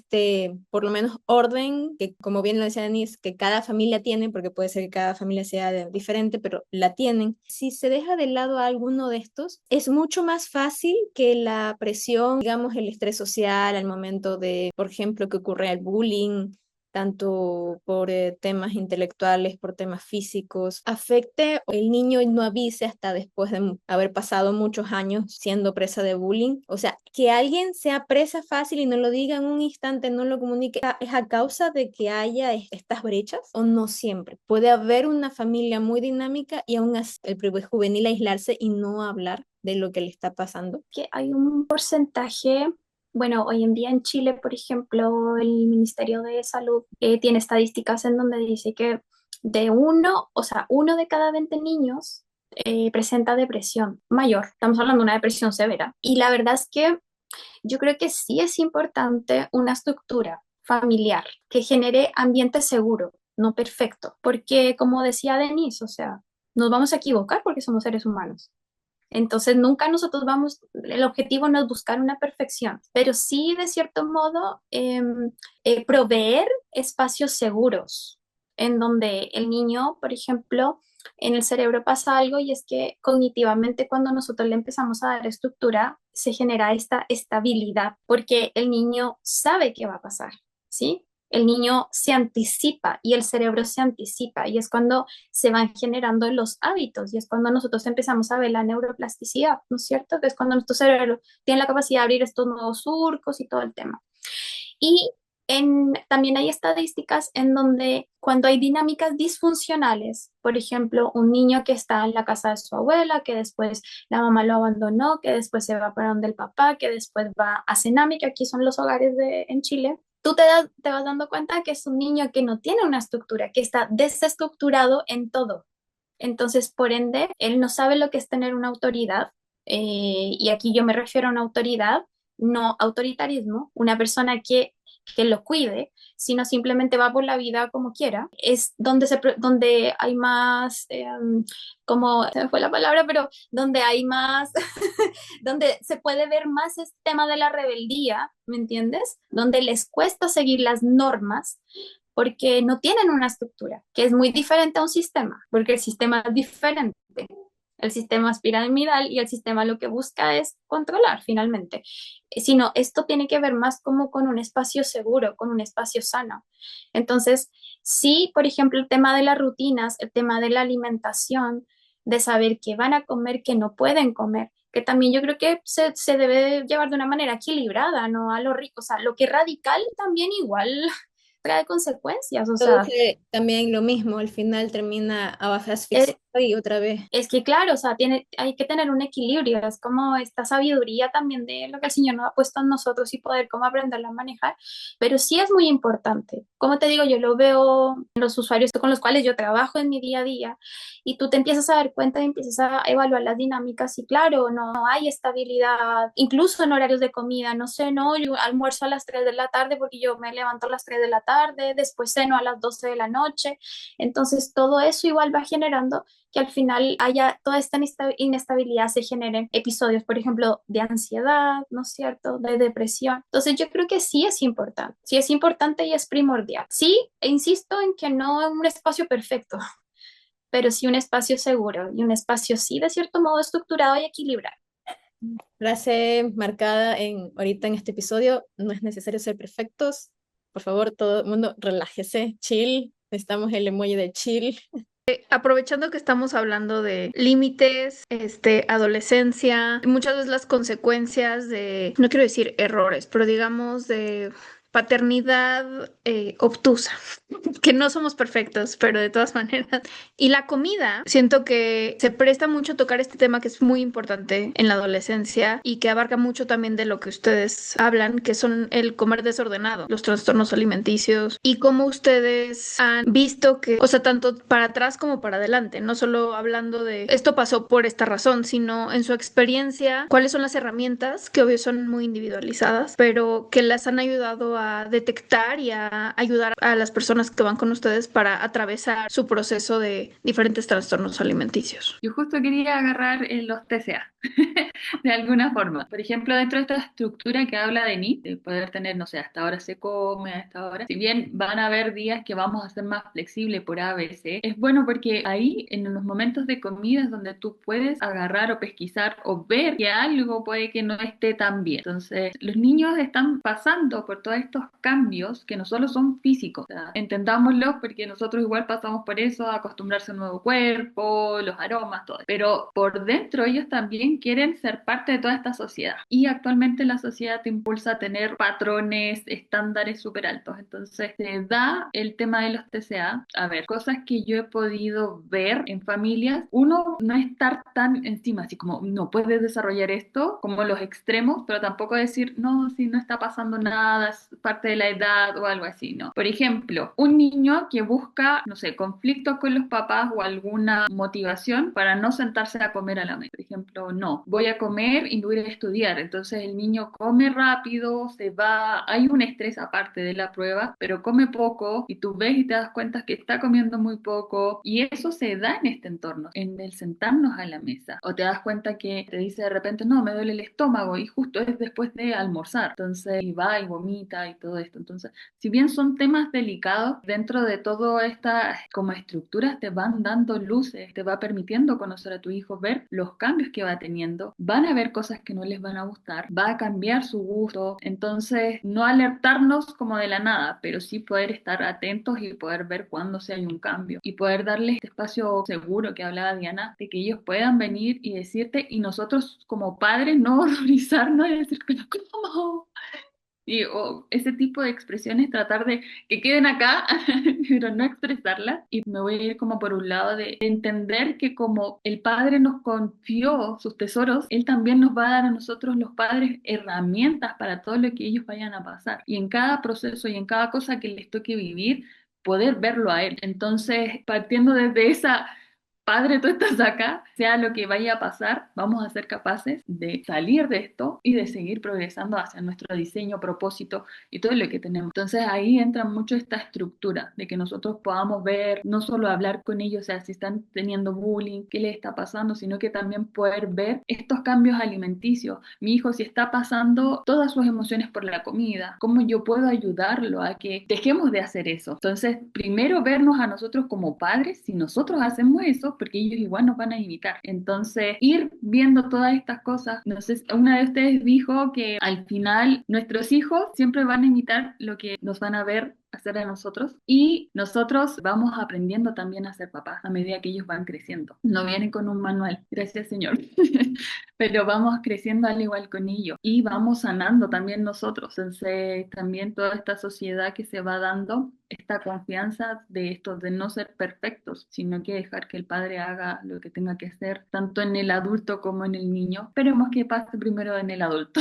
por lo menos orden, que como bien lo decía Denise, que cada familia tiene, porque puede ser que cada familia sea diferente, pero la tienen. Si se deja de lado a alguno de estos, es mucho más fácil que la presión, digamos, el estrés social al momento de, por ejemplo, que ocurre el bullying, tanto por temas intelectuales, por temas físicos, afecte o el niño no avise hasta después de haber pasado muchos años siendo presa de bullying. O sea, que alguien sea presa fácil y no lo diga en un instante, no lo comunique, ¿es a causa de que haya estas brechas o no siempre? Puede haber una familia muy dinámica y aún así el juvenil aislarse y no hablar de lo que le está pasando. Que hay un porcentaje, bueno, hoy en día en Chile, por ejemplo, el Ministerio de Salud tiene estadísticas en donde dice que uno de cada 20 niños presenta depresión mayor. Estamos hablando de una depresión severa. Y la verdad es que yo creo que sí es importante una estructura familiar que genere ambiente seguro, no perfecto, porque como decía Denise, o sea, nos vamos a equivocar porque somos seres humanos. Entonces, nunca nosotros el objetivo no es buscar una perfección, pero sí, de cierto modo, proveer espacios seguros en donde el niño, por ejemplo, en el cerebro pasa algo y es que cognitivamente cuando nosotros le empezamos a dar estructura, se genera esta estabilidad porque el niño sabe qué va a pasar, ¿sí? El niño se anticipa y el cerebro se anticipa y es cuando se van generando los hábitos y es cuando nosotros empezamos a ver la neuroplasticidad, ¿no es cierto? Que es cuando nuestro cerebro tiene la capacidad de abrir estos nuevos surcos y todo el tema. Y también hay estadísticas en donde cuando hay dinámicas disfuncionales, por ejemplo, un niño que está en la casa de su abuela, que después la mamá lo abandonó, que después se va para donde el papá, que después va a Cenami, que aquí son los hogares en Chile, tú te vas dando cuenta que es un niño que no tiene una estructura, que está desestructurado en todo. Entonces, por ende, él no sabe lo que es tener una autoridad, y aquí yo me refiero a una autoridad, no autoritarismo, una persona que lo cuide, sino simplemente va por la vida como quiera. Es donde hay más, como, se me fue la palabra, pero donde hay más, donde se puede ver más este tema de la rebeldía, ¿me entiendes? Donde les cuesta seguir las normas porque no tienen una estructura, que es muy diferente a un sistema, porque el sistema es diferente. El sistema es piramidal y el sistema lo que busca es controlar finalmente. Sino esto tiene que ver más como con un espacio seguro, con un espacio sano. Entonces, sí, por ejemplo, el tema de las rutinas, el tema de la alimentación, de saber qué van a comer, qué no pueden comer, que también yo creo que se debe llevar de una manera equilibrada, no a lo rico. O sea, lo que es radical también igual trae consecuencias. O sea, también lo mismo, al final termina a baja asfixia y otra vez. es que claro, o sea, hay que tener un equilibrio, es como esta sabiduría también de lo que el Señor nos ha puesto en nosotros y poder cómo aprenderla a manejar, pero sí es muy importante. Como te digo, yo lo veo en los usuarios con los cuales yo trabajo en mi día a día y tú te empiezas a dar cuenta y empiezas a evaluar las dinámicas y claro, no hay estabilidad, incluso en horarios de comida, no sé, no, yo almuerzo a las 3 de la tarde porque yo me levanto a las 3 de la tarde, después ceno a las 12 de la noche, entonces todo eso igual va generando que al final haya toda esta inestabilidad, se generen episodios, por ejemplo, de ansiedad, ¿no es cierto?, de depresión. Entonces yo creo que sí es importante y es primordial. Sí, e insisto en que no es un espacio perfecto, pero sí un espacio seguro y un espacio sí de cierto modo estructurado y equilibrado. Frase marcada ahorita en este episodio: no es necesario ser perfectos. Por favor, todo el mundo relájese, chill. Necesitamos el emoji de chill. Aprovechando que estamos hablando de límites, adolescencia, muchas veces las consecuencias de, no quiero decir errores, pero digamos de paternidad obtusa, que no somos perfectos, pero de todas maneras. Y la comida, siento que se presta mucho a tocar este tema que es muy importante en la adolescencia y que abarca mucho también de lo que ustedes hablan, que son el comer desordenado, los trastornos alimenticios y cómo ustedes han visto que, o sea, tanto para atrás como para adelante, no solo hablando de esto pasó por esta razón, sino en su experiencia, cuáles son las herramientas que obvio son muy individualizadas, pero que las han ayudado a detectar y a ayudar a las personas que van con ustedes para atravesar su proceso de diferentes trastornos alimenticios. Yo justo quería agarrar los TCA. de alguna forma. Por ejemplo, dentro de esta estructura que habla de NIT, de poder tener, no sé, hasta ahora se come, a esta hora, si bien van a haber días que vamos a ser más flexibles por A, B, C, es bueno porque ahí, en los momentos de comida, es donde tú puedes agarrar o pesquisar o ver que algo puede que no esté tan bien. Entonces, los niños están pasando por todos estos cambios que no solo son físicos, o sea, entendámoslos porque nosotros igual pasamos por eso, acostumbrarse a un nuevo cuerpo, los aromas, todo. Pero por dentro ellos también quieren ser parte de toda esta sociedad. Y actualmente la sociedad te impulsa a tener patrones, estándares súper altos. Entonces se da el tema de los TCA. A ver, cosas que yo he podido ver en familias. Uno, no estar tan encima, así como no puedes desarrollar esto, como los extremos, pero tampoco decir, no, si no está pasando nada, es parte de la edad o algo así, ¿no? Por ejemplo, un niño que busca, no sé, conflictos con los papás o alguna motivación para no sentarse a comer a la mesa. Por ejemplo, no, voy a comer y voy a estudiar. Entonces el niño come rápido, se va, hay un estrés aparte de la prueba, pero come poco y tú ves y te das cuenta que está comiendo muy poco y eso se da en este entorno, en el sentarnos a la mesa. O te das cuenta que te dice de repente, no, me duele el estómago y justo es después de almorzar. Entonces, y va y vomita y todo esto. Entonces, si bien son temas delicados, dentro de toda esta como estructuras te van dando luces, te va permitiendo conocer a tu hijo, ver los cambios que va teniendo, van a ver cosas que no les van a gustar, va a cambiar su gusto, entonces no alertarnos como de la nada, pero sí poder estar atentos y poder ver cuándo se hay un cambio y poder darles este espacio seguro que hablaba Diana, de que ellos puedan venir y decirte y nosotros como padres no horrorizarnos y decir, pero ¿cómo? Y o ese tipo de expresiones, tratar de que queden acá, pero no expresarlas. Y me voy a ir como por un lado de entender que como el Padre nos confió sus tesoros, Él también nos va a dar a nosotros los padres herramientas para todo lo que ellos vayan a pasar. Y en cada proceso y en cada cosa que les toque vivir, poder verlo a Él. Entonces, partiendo desde esa Padre, tú estás acá, sea lo que vaya a pasar, vamos a ser capaces de salir de esto y de seguir progresando hacia nuestro diseño, propósito y todo lo que tenemos. Entonces ahí entra mucho esta estructura de que nosotros podamos ver, no solo hablar con ellos, o sea, si están teniendo bullying, qué les está pasando, sino que también poder ver estos cambios alimenticios. Mi hijo, si está pasando todas sus emociones por la comida, ¿cómo yo puedo ayudarlo a que dejemos de hacer eso? Entonces, primero vernos a nosotros como padres, si nosotros hacemos eso, porque ellos igual nos van a imitar. Entonces, ir viendo todas estas cosas. No sé, una de ustedes dijo que al final nuestros hijos siempre van a imitar lo que nos van a ver hacer a nosotros y nosotros vamos aprendiendo también a ser papás a medida que ellos van creciendo. No vienen con un manual, gracias Señor, pero vamos creciendo al igual con ellos y vamos sanando también nosotros. Entonces, también toda esta sociedad que se va dando, esta confianza de esto, de no ser perfectos, sino que dejar que el padre haga lo que tenga que hacer, tanto en el adulto como en el niño. Esperemos que pase primero en el adulto.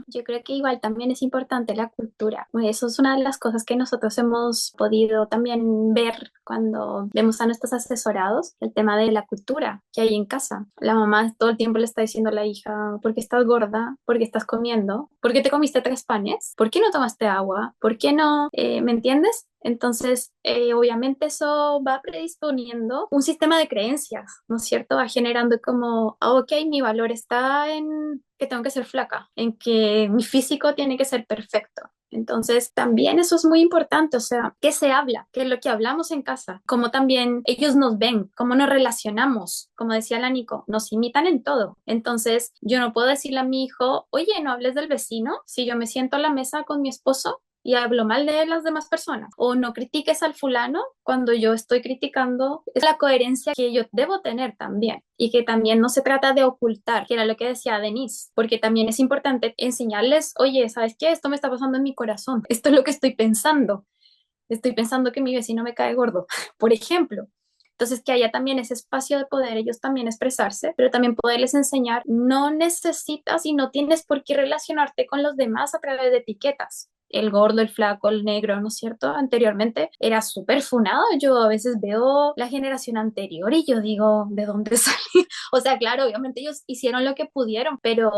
Yo creo que igual también es importante la cultura. Eso es una de las cosas que nosotros hemos podido también ver cuando vemos a nuestros asesorados, el tema de la cultura que hay en casa. La mamá todo el tiempo le está diciendo a la hija, ¿por qué estás gorda? ¿Por qué estás comiendo? ¿Por qué te comiste 3 panes? ¿Por qué no tomaste agua? ¿Por qué no? ¿Me entiendes? Entonces, obviamente eso va predisponiendo un sistema de creencias, ¿no es cierto? Va generando como, ok, mi valor está en que tengo que ser flaca, en que mi físico tiene que ser perfecto. Entonces, también eso es muy importante, o sea, ¿qué se habla? ¿Qué es lo que hablamos en casa? Cómo también ellos nos ven, cómo nos relacionamos, como decía la Nico, nos imitan en todo. Entonces, yo no puedo decirle a mi hijo, oye, no hables del vecino, si yo me siento a la mesa con mi esposo y hablo mal de las demás personas, o no critiques al fulano cuando yo estoy criticando, es la coherencia que yo debo tener también, y que también no se trata de ocultar, que era lo que decía Denise, porque también es importante enseñarles, oye, ¿sabes qué? Esto me está pasando en mi corazón, esto es lo que estoy pensando que mi vecino me cae gordo, por ejemplo. Entonces, que haya también ese espacio de poder ellos también expresarse, pero también poderles enseñar, no necesitas y no tienes por qué relacionarte con los demás a través de etiquetas. El gordo, el flaco, el negro, ¿no es cierto? Anteriormente era súper funado. Yo a veces veo la generación anterior y yo digo, ¿de dónde salí? O sea, claro, obviamente ellos hicieron lo que pudieron, pero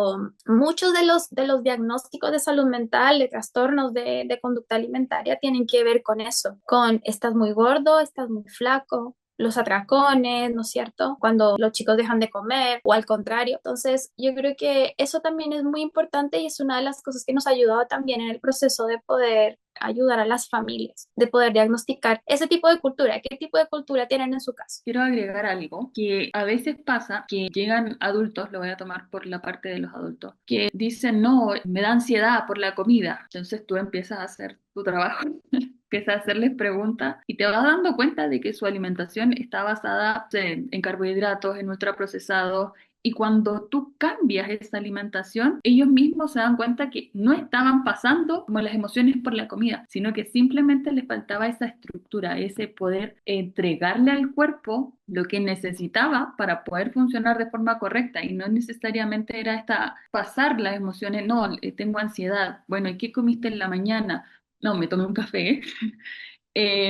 muchos de los diagnósticos de salud mental, de trastornos de conducta alimentaria, tienen que ver con eso, con estás muy gordo, estás muy flaco, los atracones, ¿no es cierto? Cuando los chicos dejan de comer o al contrario. Entonces, yo creo que eso también es muy importante y es una de las cosas que nos ha ayudado también en el proceso de poder ayudar a las familias, de poder diagnosticar ese tipo de cultura. ¿Qué tipo de cultura tienen en su caso? Quiero agregar algo que a veces pasa que llegan adultos, lo voy a tomar por la parte de los adultos, que dicen, no, me da ansiedad por la comida. Entonces tú empiezas a hacer tu trabajo, empiezas a hacerles preguntas y te vas dando cuenta de que su alimentación está basada en carbohidratos, en ultraprocesados. Y cuando tú cambias esa alimentación, ellos mismos se dan cuenta que no estaban pasando como las emociones por la comida, sino que simplemente les faltaba esa estructura, ese poder entregarle al cuerpo lo que necesitaba para poder funcionar de forma correcta. Y no necesariamente era pasar las emociones, no, tengo ansiedad, bueno, ¿y qué comiste en la mañana? No, me tomé un café,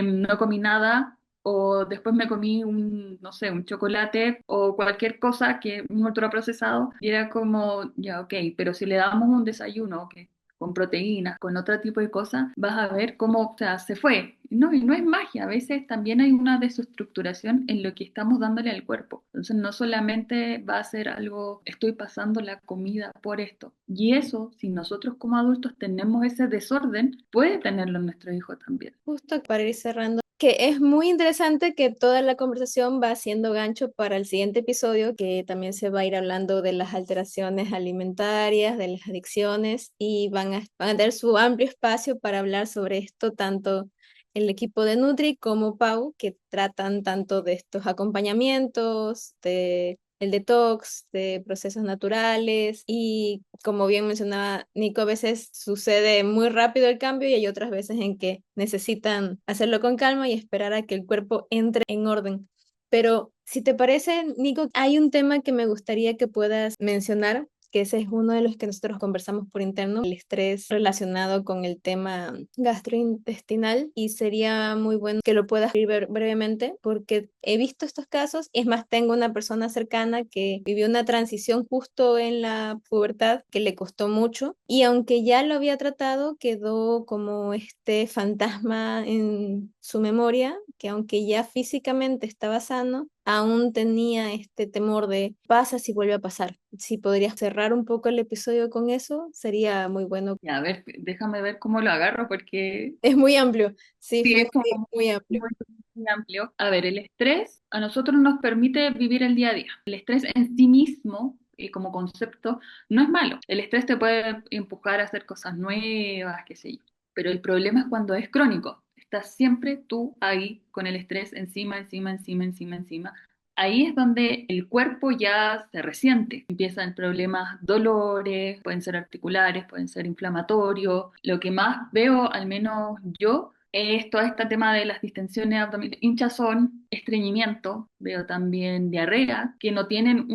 no comí nada, o después me comí no sé, un chocolate o cualquier cosa que un ultraprocesado, y era como, ya, ok, pero si le damos un desayuno, ok, con proteínas, con otro tipo de cosas, vas a ver cómo, o sea, se fue. No, y no es magia, a veces también hay una desestructuración en lo que estamos dándole al cuerpo. Entonces no solamente va a ser algo, estoy pasando la comida por esto. Y eso, si nosotros como adultos tenemos ese desorden, puede tenerlo nuestro hijo también. Justo para ir cerrando, que es muy interesante que toda la conversación va haciendo gancho para el siguiente episodio, que también se va a ir hablando de las alteraciones alimentarias, de las adicciones, y van a tener su amplio espacio para hablar sobre esto, tanto el equipo de Nutri como Pau, que tratan tanto de estos acompañamientos, de el detox, de procesos naturales y como bien mencionaba Nico, a veces sucede muy rápido el cambio y hay otras veces en que necesitan hacerlo con calma y esperar a que el cuerpo entre en orden. Pero si te parece, Nico, hay un tema que me gustaría que puedas mencionar, que ese es uno de los que nosotros conversamos por interno, el estrés relacionado con el tema gastrointestinal, y sería muy bueno que lo puedas escribir brevemente porque he visto estos casos, y es más, tengo una persona cercana que vivió una transición justo en la pubertad que le costó mucho y aunque ya lo había tratado, quedó como este fantasma en su memoria, que aunque ya físicamente estaba sano, aún tenía este temor de pasa si vuelve a pasar. Si podrías cerrar un poco el episodio con eso, sería muy bueno. Ya, a ver, déjame ver cómo lo agarro porque Es muy amplio, sí, sí, fue es como muy amplio. muy, muy amplio. A ver, el estrés a nosotros nos permite vivir el día a día. El estrés en sí mismo, como concepto, no es malo. El estrés te puede empujar a hacer cosas nuevas, qué sé yo. Pero el problema es cuando es crónico. Estás siempre tú ahí con el estrés encima, encima, encima, encima, encima. Ahí es donde el cuerpo ya se resiente. Empiezan problemas, dolores, pueden ser articulares, pueden ser inflamatorios. Lo que más veo, al menos yo, es todo este tema de las distensiones abdominales, hinchazón, estreñimiento, veo también diarrea, que no tienen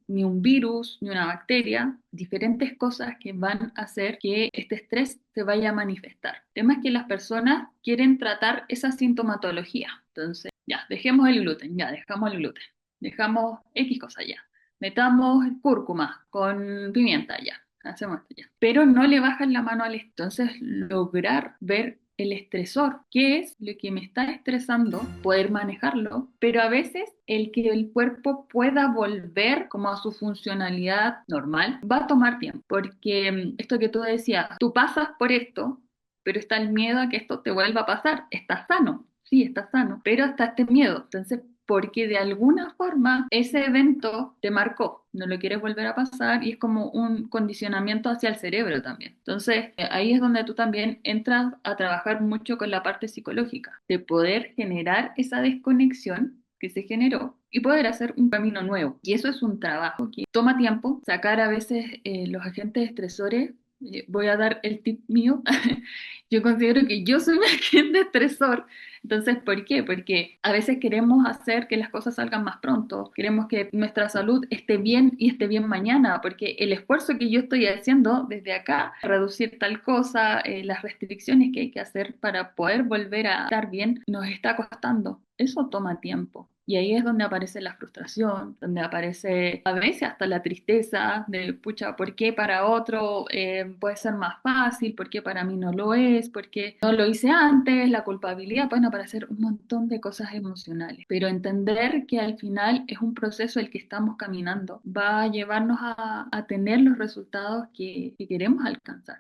ni un virus ni una bacteria, diferentes cosas que van a hacer que este estrés se vaya a manifestar. El tema es que las personas quieren tratar esa sintomatología. Entonces, ya, dejemos el gluten, ya, dejamos el gluten, dejamos X cosas ya, metamos cúrcuma con pimienta ya. Hacemos esto ya. Pero no le bajan la mano al entonces lograr ver el estresor, qué es lo que me está estresando, poder manejarlo, pero a veces el que el cuerpo pueda volver como a su funcionalidad normal va a tomar tiempo, porque esto que tú decías, tú pasas por esto, pero está el miedo a que esto te vuelva a pasar, estás sano, sí, estás sano, pero está este miedo, entonces porque de alguna forma ese evento te marcó, no lo quieres volver a pasar y es como un condicionamiento hacia el cerebro también. Entonces, ahí es donde tú también entras a trabajar mucho con la parte psicológica, de poder generar esa desconexión que se generó y poder hacer un camino nuevo. Y eso es un trabajo que toma tiempo, sacar a veces los agentes estresores. Voy a dar el tip mío. Yo considero que yo soy un agente estresor. Entonces, ¿por qué? Porque a veces queremos hacer que las cosas salgan más pronto, queremos que nuestra salud esté bien y esté bien mañana, porque el esfuerzo que yo estoy haciendo desde acá, reducir tal cosa, las restricciones que hay que hacer para poder volver a estar bien, nos está costando. Eso toma tiempo. Y ahí es donde aparece la frustración, donde aparece a veces hasta la tristeza de, pucha, ¿por qué para otro puede ser más fácil? ¿Por qué para mí no lo es? ¿Por qué no lo hice antes? La culpabilidad, pueden aparecer un montón de cosas emocionales. Pero entender que al final es un proceso el que estamos caminando, va a llevarnos a tener los resultados que queremos alcanzar.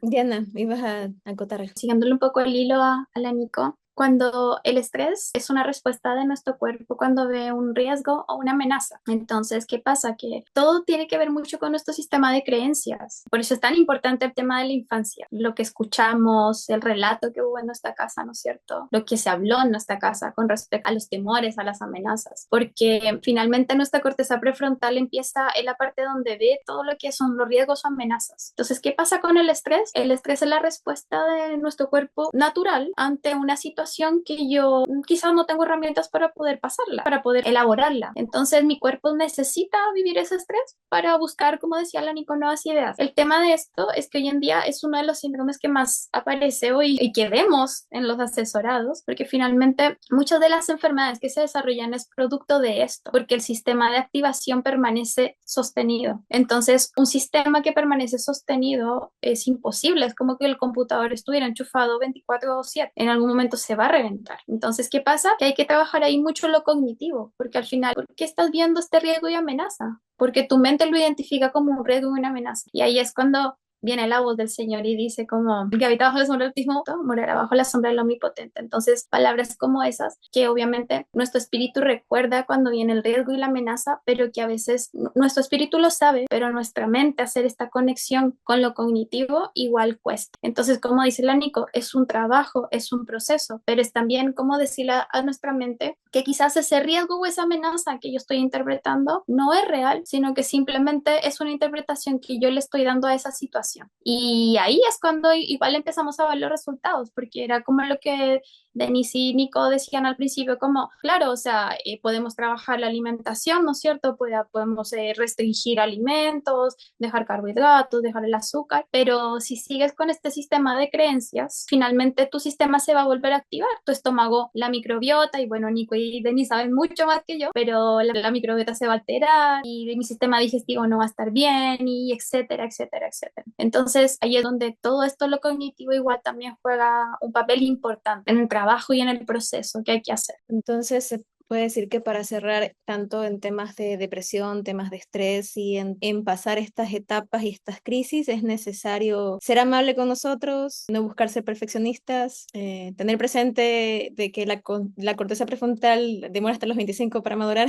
Diana, ibas a acotar algo. Siguiéndole un poco el hilo a la Nico, cuando el estrés es una respuesta de nuestro cuerpo cuando ve un riesgo o una amenaza. Entonces, ¿qué pasa? Que todo tiene que ver mucho con nuestro sistema de creencias. Por eso es tan importante el tema de la infancia. Lo que escuchamos, el relato que hubo en nuestra casa, ¿no es cierto? Lo que se habló en nuestra casa con respecto a los temores, a las amenazas. Porque finalmente nuestra corteza prefrontal empieza en la parte donde ve todo lo que son los riesgos o amenazas. Entonces, ¿qué pasa con el estrés? El estrés es la respuesta de nuestro cuerpo natural ante una situación que yo quizás no tengo herramientas para poder pasarla, para poder elaborarla. Entonces mi cuerpo necesita vivir ese estrés para buscar, como decía la Nico, nuevas ideas. El tema de esto es que hoy en día es uno de los síndromes que más aparece hoy y que vemos en los asesorados, porque finalmente muchas de las enfermedades que se desarrollan es producto de esto, porque el sistema de activación permanece sostenido. Entonces, un sistema que permanece sostenido es imposible, es como que el computador estuviera enchufado 24/7. En algún momento se va a reventar. Entonces, ¿qué pasa? Que hay que trabajar ahí mucho lo cognitivo, porque al final, ¿por qué estás viendo este riesgo y amenaza? Porque tu mente lo identifica como un riesgo y una amenaza. Y ahí es cuando viene la voz del Señor y dice como, el que habita bajo la sombra del Altísimo morará bajo la sombra del Omnipotente. Entonces, palabras como esas, que obviamente nuestro espíritu recuerda cuando viene el riesgo y la amenaza, pero que a veces nuestro espíritu lo sabe, pero nuestra mente hacer esta conexión con lo cognitivo igual cuesta. Entonces, como dice la Nico, es un trabajo, es un proceso, pero es también como decirle a nuestra mente que quizás ese riesgo o esa amenaza que yo estoy interpretando no es real, sino que simplemente es una interpretación que yo le estoy dando a esa situación. Y ahí es cuando igual empezamos a ver los resultados, porque era como lo que Denise y Nico decían al principio, como, claro, o sea, podemos trabajar la alimentación, ¿no es cierto? Podemos restringir alimentos, dejar carbohidratos, dejar el azúcar, pero si sigues con este sistema de creencias, finalmente tu sistema se va a volver a activar, tu estómago, la microbiota, y bueno, Nico y Denise saben mucho más que yo, pero la microbiota se va a alterar y mi sistema digestivo no va a estar bien, y etcétera, etcétera, etcétera. Entonces, ahí es donde todo esto, lo cognitivo, igual también juega un papel importante en el trabajo y en el proceso que hay que hacer. Entonces, se puede decir que para cerrar, tanto en temas de depresión, temas de estrés y en pasar estas etapas y estas crisis, es necesario ser amable con nosotros, no buscar ser perfeccionistas, tener presente de que la corteza prefrontal demora hasta los 25 para madurar.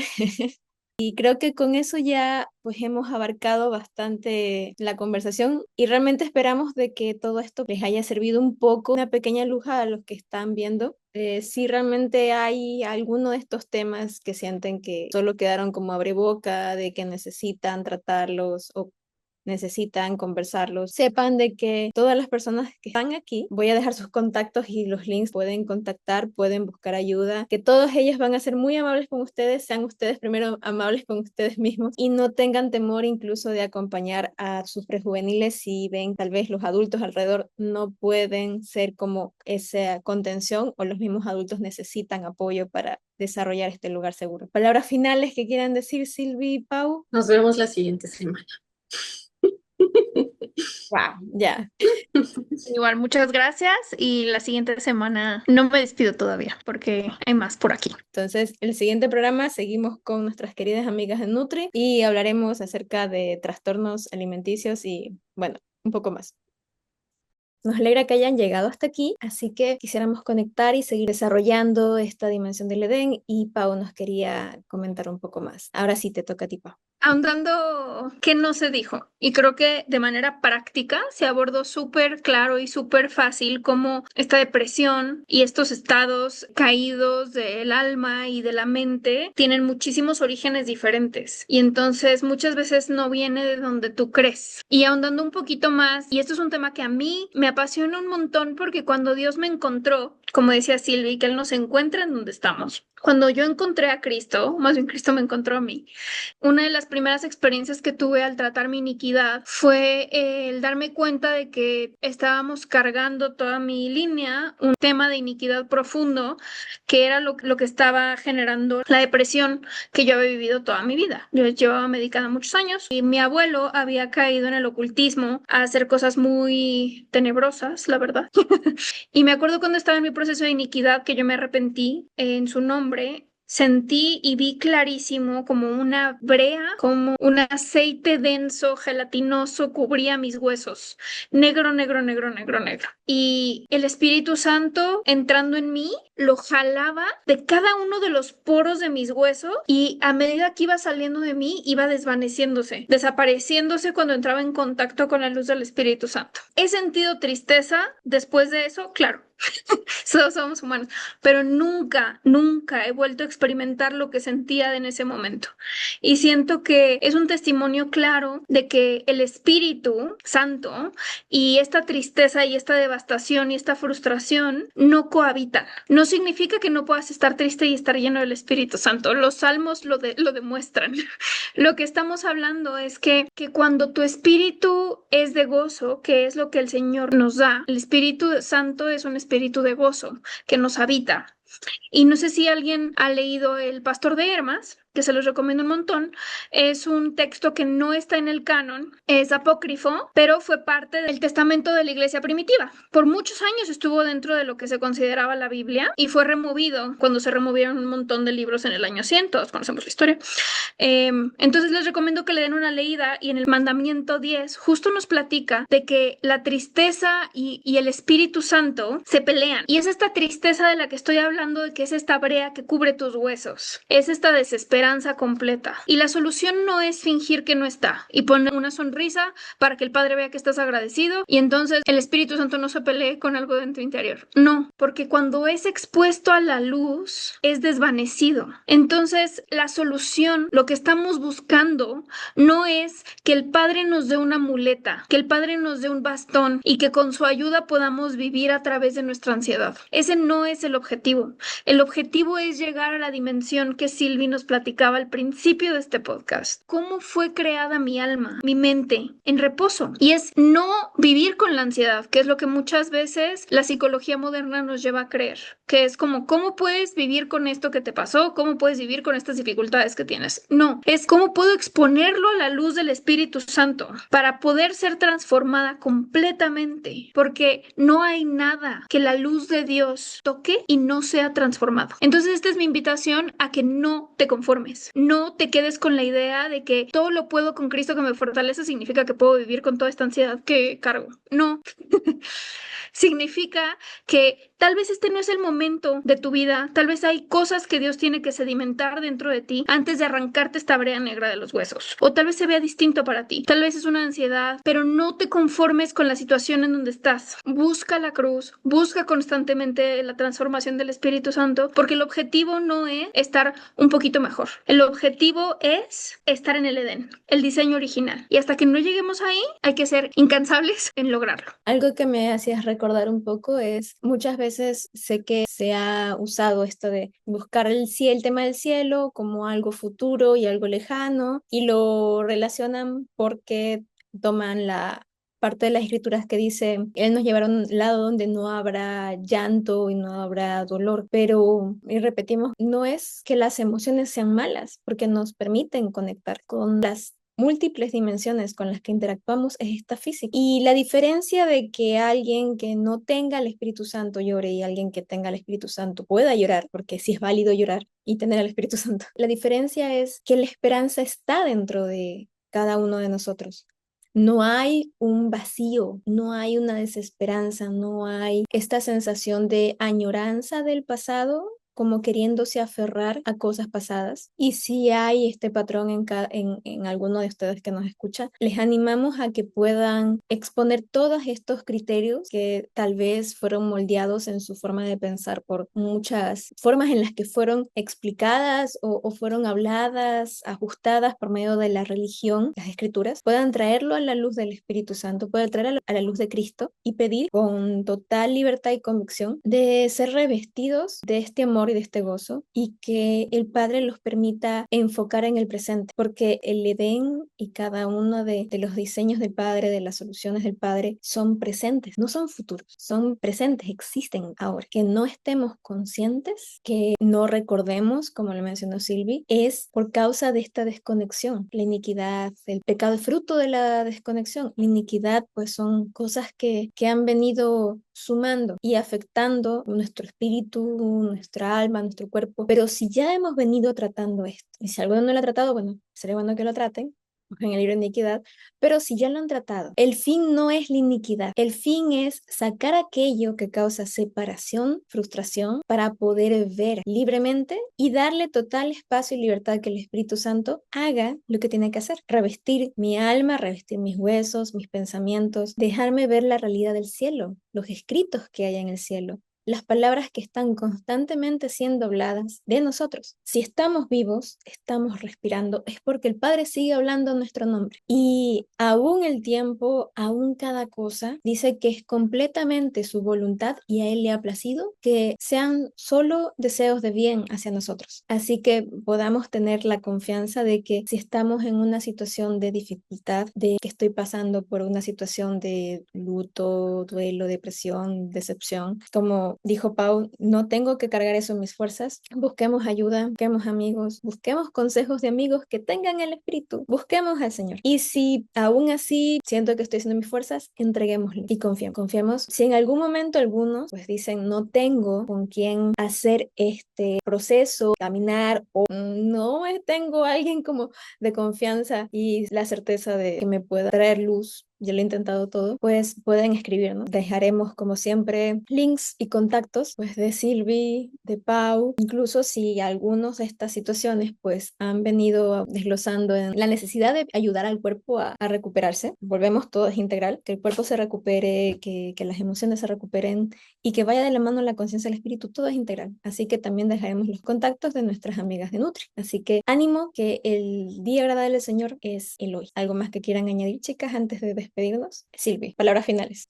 Y creo que con eso ya pues hemos abarcado bastante la conversación y realmente esperamos de que todo esto les haya servido un poco, una pequeña luz a los que están viendo. Si realmente hay alguno de estos temas que sienten que solo quedaron como abreboca, de que necesitan tratarlos o necesitan conversarlos, sepan de que todas las personas que están aquí, voy a dejar sus contactos y los links, pueden contactar, pueden buscar ayuda, que todos ellos van a ser muy amables con ustedes, sean ustedes primero amables con ustedes mismos y no tengan temor incluso de acompañar a sus prejuveniles si ven tal vez los adultos alrededor no pueden ser como esa contención o los mismos adultos necesitan apoyo para desarrollar este lugar seguro. Palabras finales que quieran decir, Silvi y Pau. Nos vemos la siguiente semana. Wow, ya. Igual, muchas gracias y la siguiente semana no me despido todavía porque hay más por aquí. Entonces, el siguiente programa seguimos con nuestras queridas amigas de Nutri y hablaremos acerca de trastornos alimenticios y, bueno, un poco más. Nos alegra que hayan llegado hasta aquí, así que quisiéramos conectar y seguir desarrollando esta dimensión del Edén y Pau nos quería comentar un poco más. Ahora sí te toca a ti, Pau. Ahondando que no se dijo, y creo que de manera práctica se abordó súper claro y súper fácil cómo esta depresión y estos estados caídos del alma y de la mente tienen muchísimos orígenes diferentes y entonces muchas veces no viene de donde tú crees. Y ahondando un poquito más, y esto es un tema que a mí me apasiona un montón porque cuando Dios me encontró, como decía Silvi, que Él nos encuentra en donde estamos. Cuando yo encontré a Cristo, más bien Cristo me encontró a mí, una de las primeras experiencias que tuve al tratar mi iniquidad fue el darme cuenta de que estábamos cargando toda mi línea, un tema de iniquidad profundo, que era lo que estaba generando la depresión que yo había vivido toda mi vida. Yo llevaba medicada muchos años y mi abuelo había caído en el ocultismo a hacer cosas muy tenebrosas, la verdad. Y me acuerdo cuando estaba en mi proceso de iniquidad que yo me arrepentí en su nombre. Sentí y vi clarísimo como una brea, como un aceite denso, gelatinoso, cubría mis huesos. Negro, negro, negro, negro, negro. Y el Espíritu Santo entrando en mí lo jalaba de cada uno de los poros de mis huesos y a medida que iba saliendo de mí iba desvaneciéndose, desapareciéndose cuando entraba en contacto con la luz del Espíritu Santo. He sentido tristeza después de eso, claro. Todos somos humanos, pero nunca, nunca he vuelto a experimentar lo que sentía en ese momento. Y siento que es un testimonio claro de que el Espíritu Santo y esta tristeza y esta devastación y esta frustración no cohabitan. No significa que no puedas estar triste y estar lleno del Espíritu Santo. Los salmos lo demuestran. Lo que estamos hablando es que cuando tu espíritu es de gozo, que es lo que el Señor nos da, el Espíritu Santo es un espíritu de gozo que nos habita. Y no sé si alguien ha leído El Pastor de Hermas, que se los recomiendo un montón. Es un texto que no está en el canon, es apócrifo, pero fue parte del testamento de la iglesia primitiva. Por muchos años estuvo dentro de lo que se consideraba la Biblia y fue removido cuando se removieron un montón de libros en el año 100, todos conocemos la historia. Entonces les recomiendo que le den una leída y en el mandamiento 10 justo nos platica de que la tristeza y el Espíritu Santo se pelean. Y es esta tristeza de la que estoy hablando, de que es esta brea que cubre tus huesos. Es esta desesperanza completa. Y la solución no es fingir que no está y poner una sonrisa para que el Padre vea que estás agradecido y entonces el Espíritu Santo no se pelee con algo de tu interior. No, porque cuando es expuesto a la luz es desvanecido. Entonces la solución, lo que estamos buscando, no es que el Padre nos dé una muleta, que el Padre nos dé un bastón y que con su ayuda podamos vivir a través de nuestra ansiedad. Ese no es el objetivo. El objetivo es llegar a la dimensión que Silvi nos platicaba al principio de este podcast. ¿Cómo fue creada mi alma, mi mente, en reposo? Y es no vivir con la ansiedad, que es lo que muchas veces la psicología moderna nos lleva a creer, que es como, ¿cómo puedes vivir con esto que te pasó? ¿Cómo puedes vivir con estas dificultades que tienes? No, es cómo puedo exponerlo a la luz del Espíritu Santo para poder ser transformada completamente, porque no hay nada que la luz de Dios toque y no sea transformado. Entonces esta es mi invitación a que no te conformes, no te quedes con la idea de que todo lo puedo con Cristo que me fortalece, significa que puedo vivir con toda esta ansiedad que cargo. No. Significa que tal vez este no es el momento de tu vida, tal vez hay cosas que Dios tiene que sedimentar dentro de ti antes de arrancarte esta brea negra de los huesos, o tal vez se vea distinto para ti, tal vez es una ansiedad, pero no te conformes con la situación en donde estás. Busca la cruz, busca constantemente la transformación del Espíritu Santo, porque el objetivo no es estar un poquito mejor, el objetivo es estar en el Edén, el diseño original, y hasta que no lleguemos ahí hay que ser incansables en lograrlo. Algo que me hacías recordar un poco es, muchas veces sé que se ha usado esto de buscar el tema del cielo como algo futuro y algo lejano, y lo relacionan porque toman la parte de las escrituras que dice, Él nos llevará a un lado donde no habrá llanto y no habrá dolor, pero, y repetimos, no es que las emociones sean malas, porque nos permiten conectar con las múltiples dimensiones con las que interactuamos es esta física. Y la diferencia de que alguien que no tenga el Espíritu Santo llore y alguien que tenga el Espíritu Santo pueda llorar, porque sí es válido llorar y tener el Espíritu Santo, la diferencia es que la esperanza está dentro de cada uno de nosotros. No hay un vacío, no hay una desesperanza, no hay esta sensación de añoranza del pasado, como queriéndose aferrar a cosas pasadas. Y si hay este patrón en alguno de ustedes que nos escucha, les animamos a que puedan exponer todos estos criterios que tal vez fueron moldeados en su forma de pensar por muchas formas en las que fueron explicadas o fueron habladas, ajustadas por medio de la religión, las escrituras, puedan traerlo a la luz del Espíritu Santo, puedan traerlo a la luz de Cristo y pedir con total libertad y convicción de ser revestidos de este amor amor y de este gozo, y que el Padre los permita enfocar en el presente, porque el Edén y cada uno de los diseños del Padre, de las soluciones del Padre, son presentes, no son futuros, son presentes, existen ahora. Que no estemos conscientes, que no recordemos, como le mencionó Silvi, es por causa de esta desconexión. La iniquidad, el pecado es fruto de la desconexión. La iniquidad, pues son cosas que han venido sumando y afectando nuestro espíritu, nuestra alma, nuestro cuerpo. Pero si ya hemos venido tratando esto, y si alguno no lo ha tratado, bueno, sería bueno que lo traten en el libro de iniquidad, pero si ya lo han tratado, el fin no es la iniquidad, el fin es sacar aquello que causa separación, frustración, para poder ver libremente y darle total espacio y libertad que el Espíritu Santo haga lo que tiene que hacer, revestir mi alma, revestir mis huesos, mis pensamientos, dejarme ver la realidad del cielo, los escritos que hay en el cielo, las palabras que están constantemente siendo habladas de nosotros. Si estamos vivos, estamos respirando, es porque el Padre sigue hablando nuestro nombre. Y aún el tiempo, aún cada cosa, dice que es completamente su voluntad y a Él le ha placido que sean solo deseos de bien hacia nosotros. Así que podamos tener la confianza de que si estamos en una situación de dificultad, de que estoy pasando por una situación de luto, duelo, depresión, decepción, como dijo Pau, no tengo que cargar eso en mis fuerzas. Busquemos ayuda, busquemos amigos, busquemos consejos de amigos que tengan el espíritu, busquemos al Señor. Y si aún así siento que estoy haciendo mis fuerzas, entreguémosle y confiemos. Confiemos. Si en algún momento algunos pues dicen no tengo con quién hacer este proceso, caminar, o no tengo alguien como de confianza y la certeza de que me pueda traer luz, ya lo he intentado todo, pues pueden escribirnos. Dejaremos como siempre links y contactos pues de Silvi, de Pau, incluso si algunos de estas situaciones pues han venido desglosando en la necesidad de ayudar al cuerpo a recuperarse. Volvemos, todo es integral, que el cuerpo se recupere, que las emociones se recuperen y que vaya de la mano la conciencia del espíritu, todo es integral. Así que también dejaremos los contactos de nuestras amigas de Nutri. Así que ánimo, que el día agradable del Señor es el hoy. ¿Algo más que quieran añadir, chicas, antes de despedirnos? Silvi, palabras finales.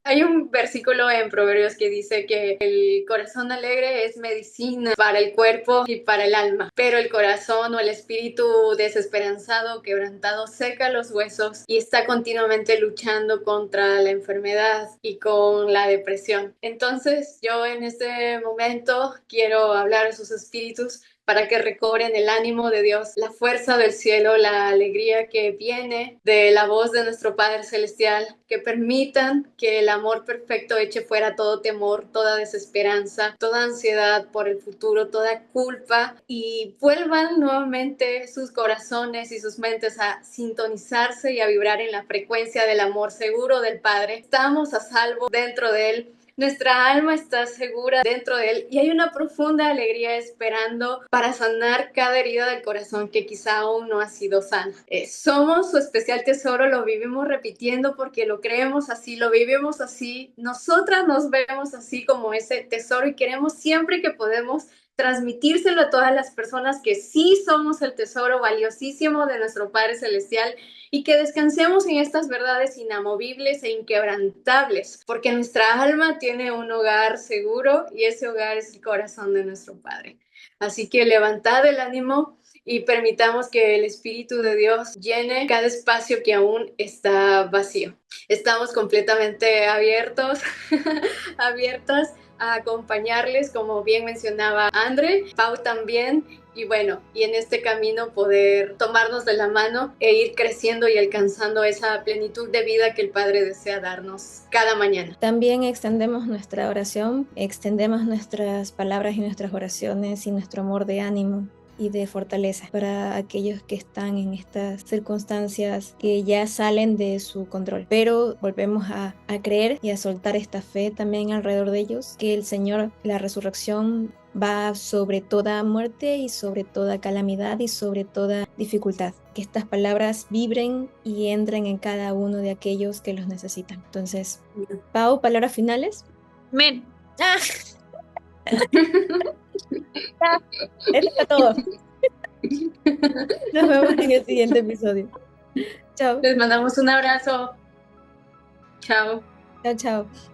Hay un versículo en Proverbios que dice que el corazón alegre es medicina para el cuerpo y para el alma, pero el corazón o el espíritu desesperanzado, quebrantado, seca los huesos y está continuamente luchando contra la enfermedad y con la depresión. Entonces, yo en este momento quiero hablar a sus espíritus para que recobren el ánimo de Dios, la fuerza del cielo, la alegría que viene de la voz de nuestro Padre Celestial, que permitan que el amor perfecto eche fuera todo temor, toda desesperanza, toda ansiedad por el futuro, toda culpa, y vuelvan nuevamente sus corazones y sus mentes a sintonizarse y a vibrar en la frecuencia del amor seguro del Padre. Estamos a salvo dentro de Él. Nuestra alma está segura dentro de Él y hay una profunda alegría esperando para sanar cada herida del corazón que quizá aún no ha sido sana. Somos su especial tesoro, lo vivimos repitiendo porque lo creemos así, lo vivimos así. Nosotras nos vemos así como ese tesoro y queremos siempre que podemos transmitírselo a todas las personas que sí somos el tesoro valiosísimo de nuestro Padre Celestial y que descansemos en estas verdades inamovibles e inquebrantables, porque nuestra alma tiene un hogar seguro y ese hogar es el corazón de nuestro Padre. Así que levantad el ánimo y permitamos que el Espíritu de Dios llene cada espacio que aún está vacío. Estamos completamente abiertos, abiertas a acompañarles, como bien mencionaba André, Pau también, y bueno, y en este camino poder tomarnos de la mano e ir creciendo y alcanzando esa plenitud de vida que el Padre desea darnos cada mañana. También extendemos nuestra oración, extendemos nuestras palabras y nuestras oraciones y nuestro amor de ánimo y de fortaleza para aquellos que están en estas circunstancias que ya salen de su control. Pero volvemos a creer y a soltar esta fe también alrededor de ellos, que el Señor, la resurrección, va sobre toda muerte y sobre toda calamidad y sobre toda dificultad. Que estas palabras vibren y entren en cada uno de aquellos que los necesitan. Entonces, Pau, palabras finales. Men. ¡Ah! Eso está todo. Nos vemos en el siguiente episodio. Chao. Les mandamos un abrazo. Chao. Chao, chao.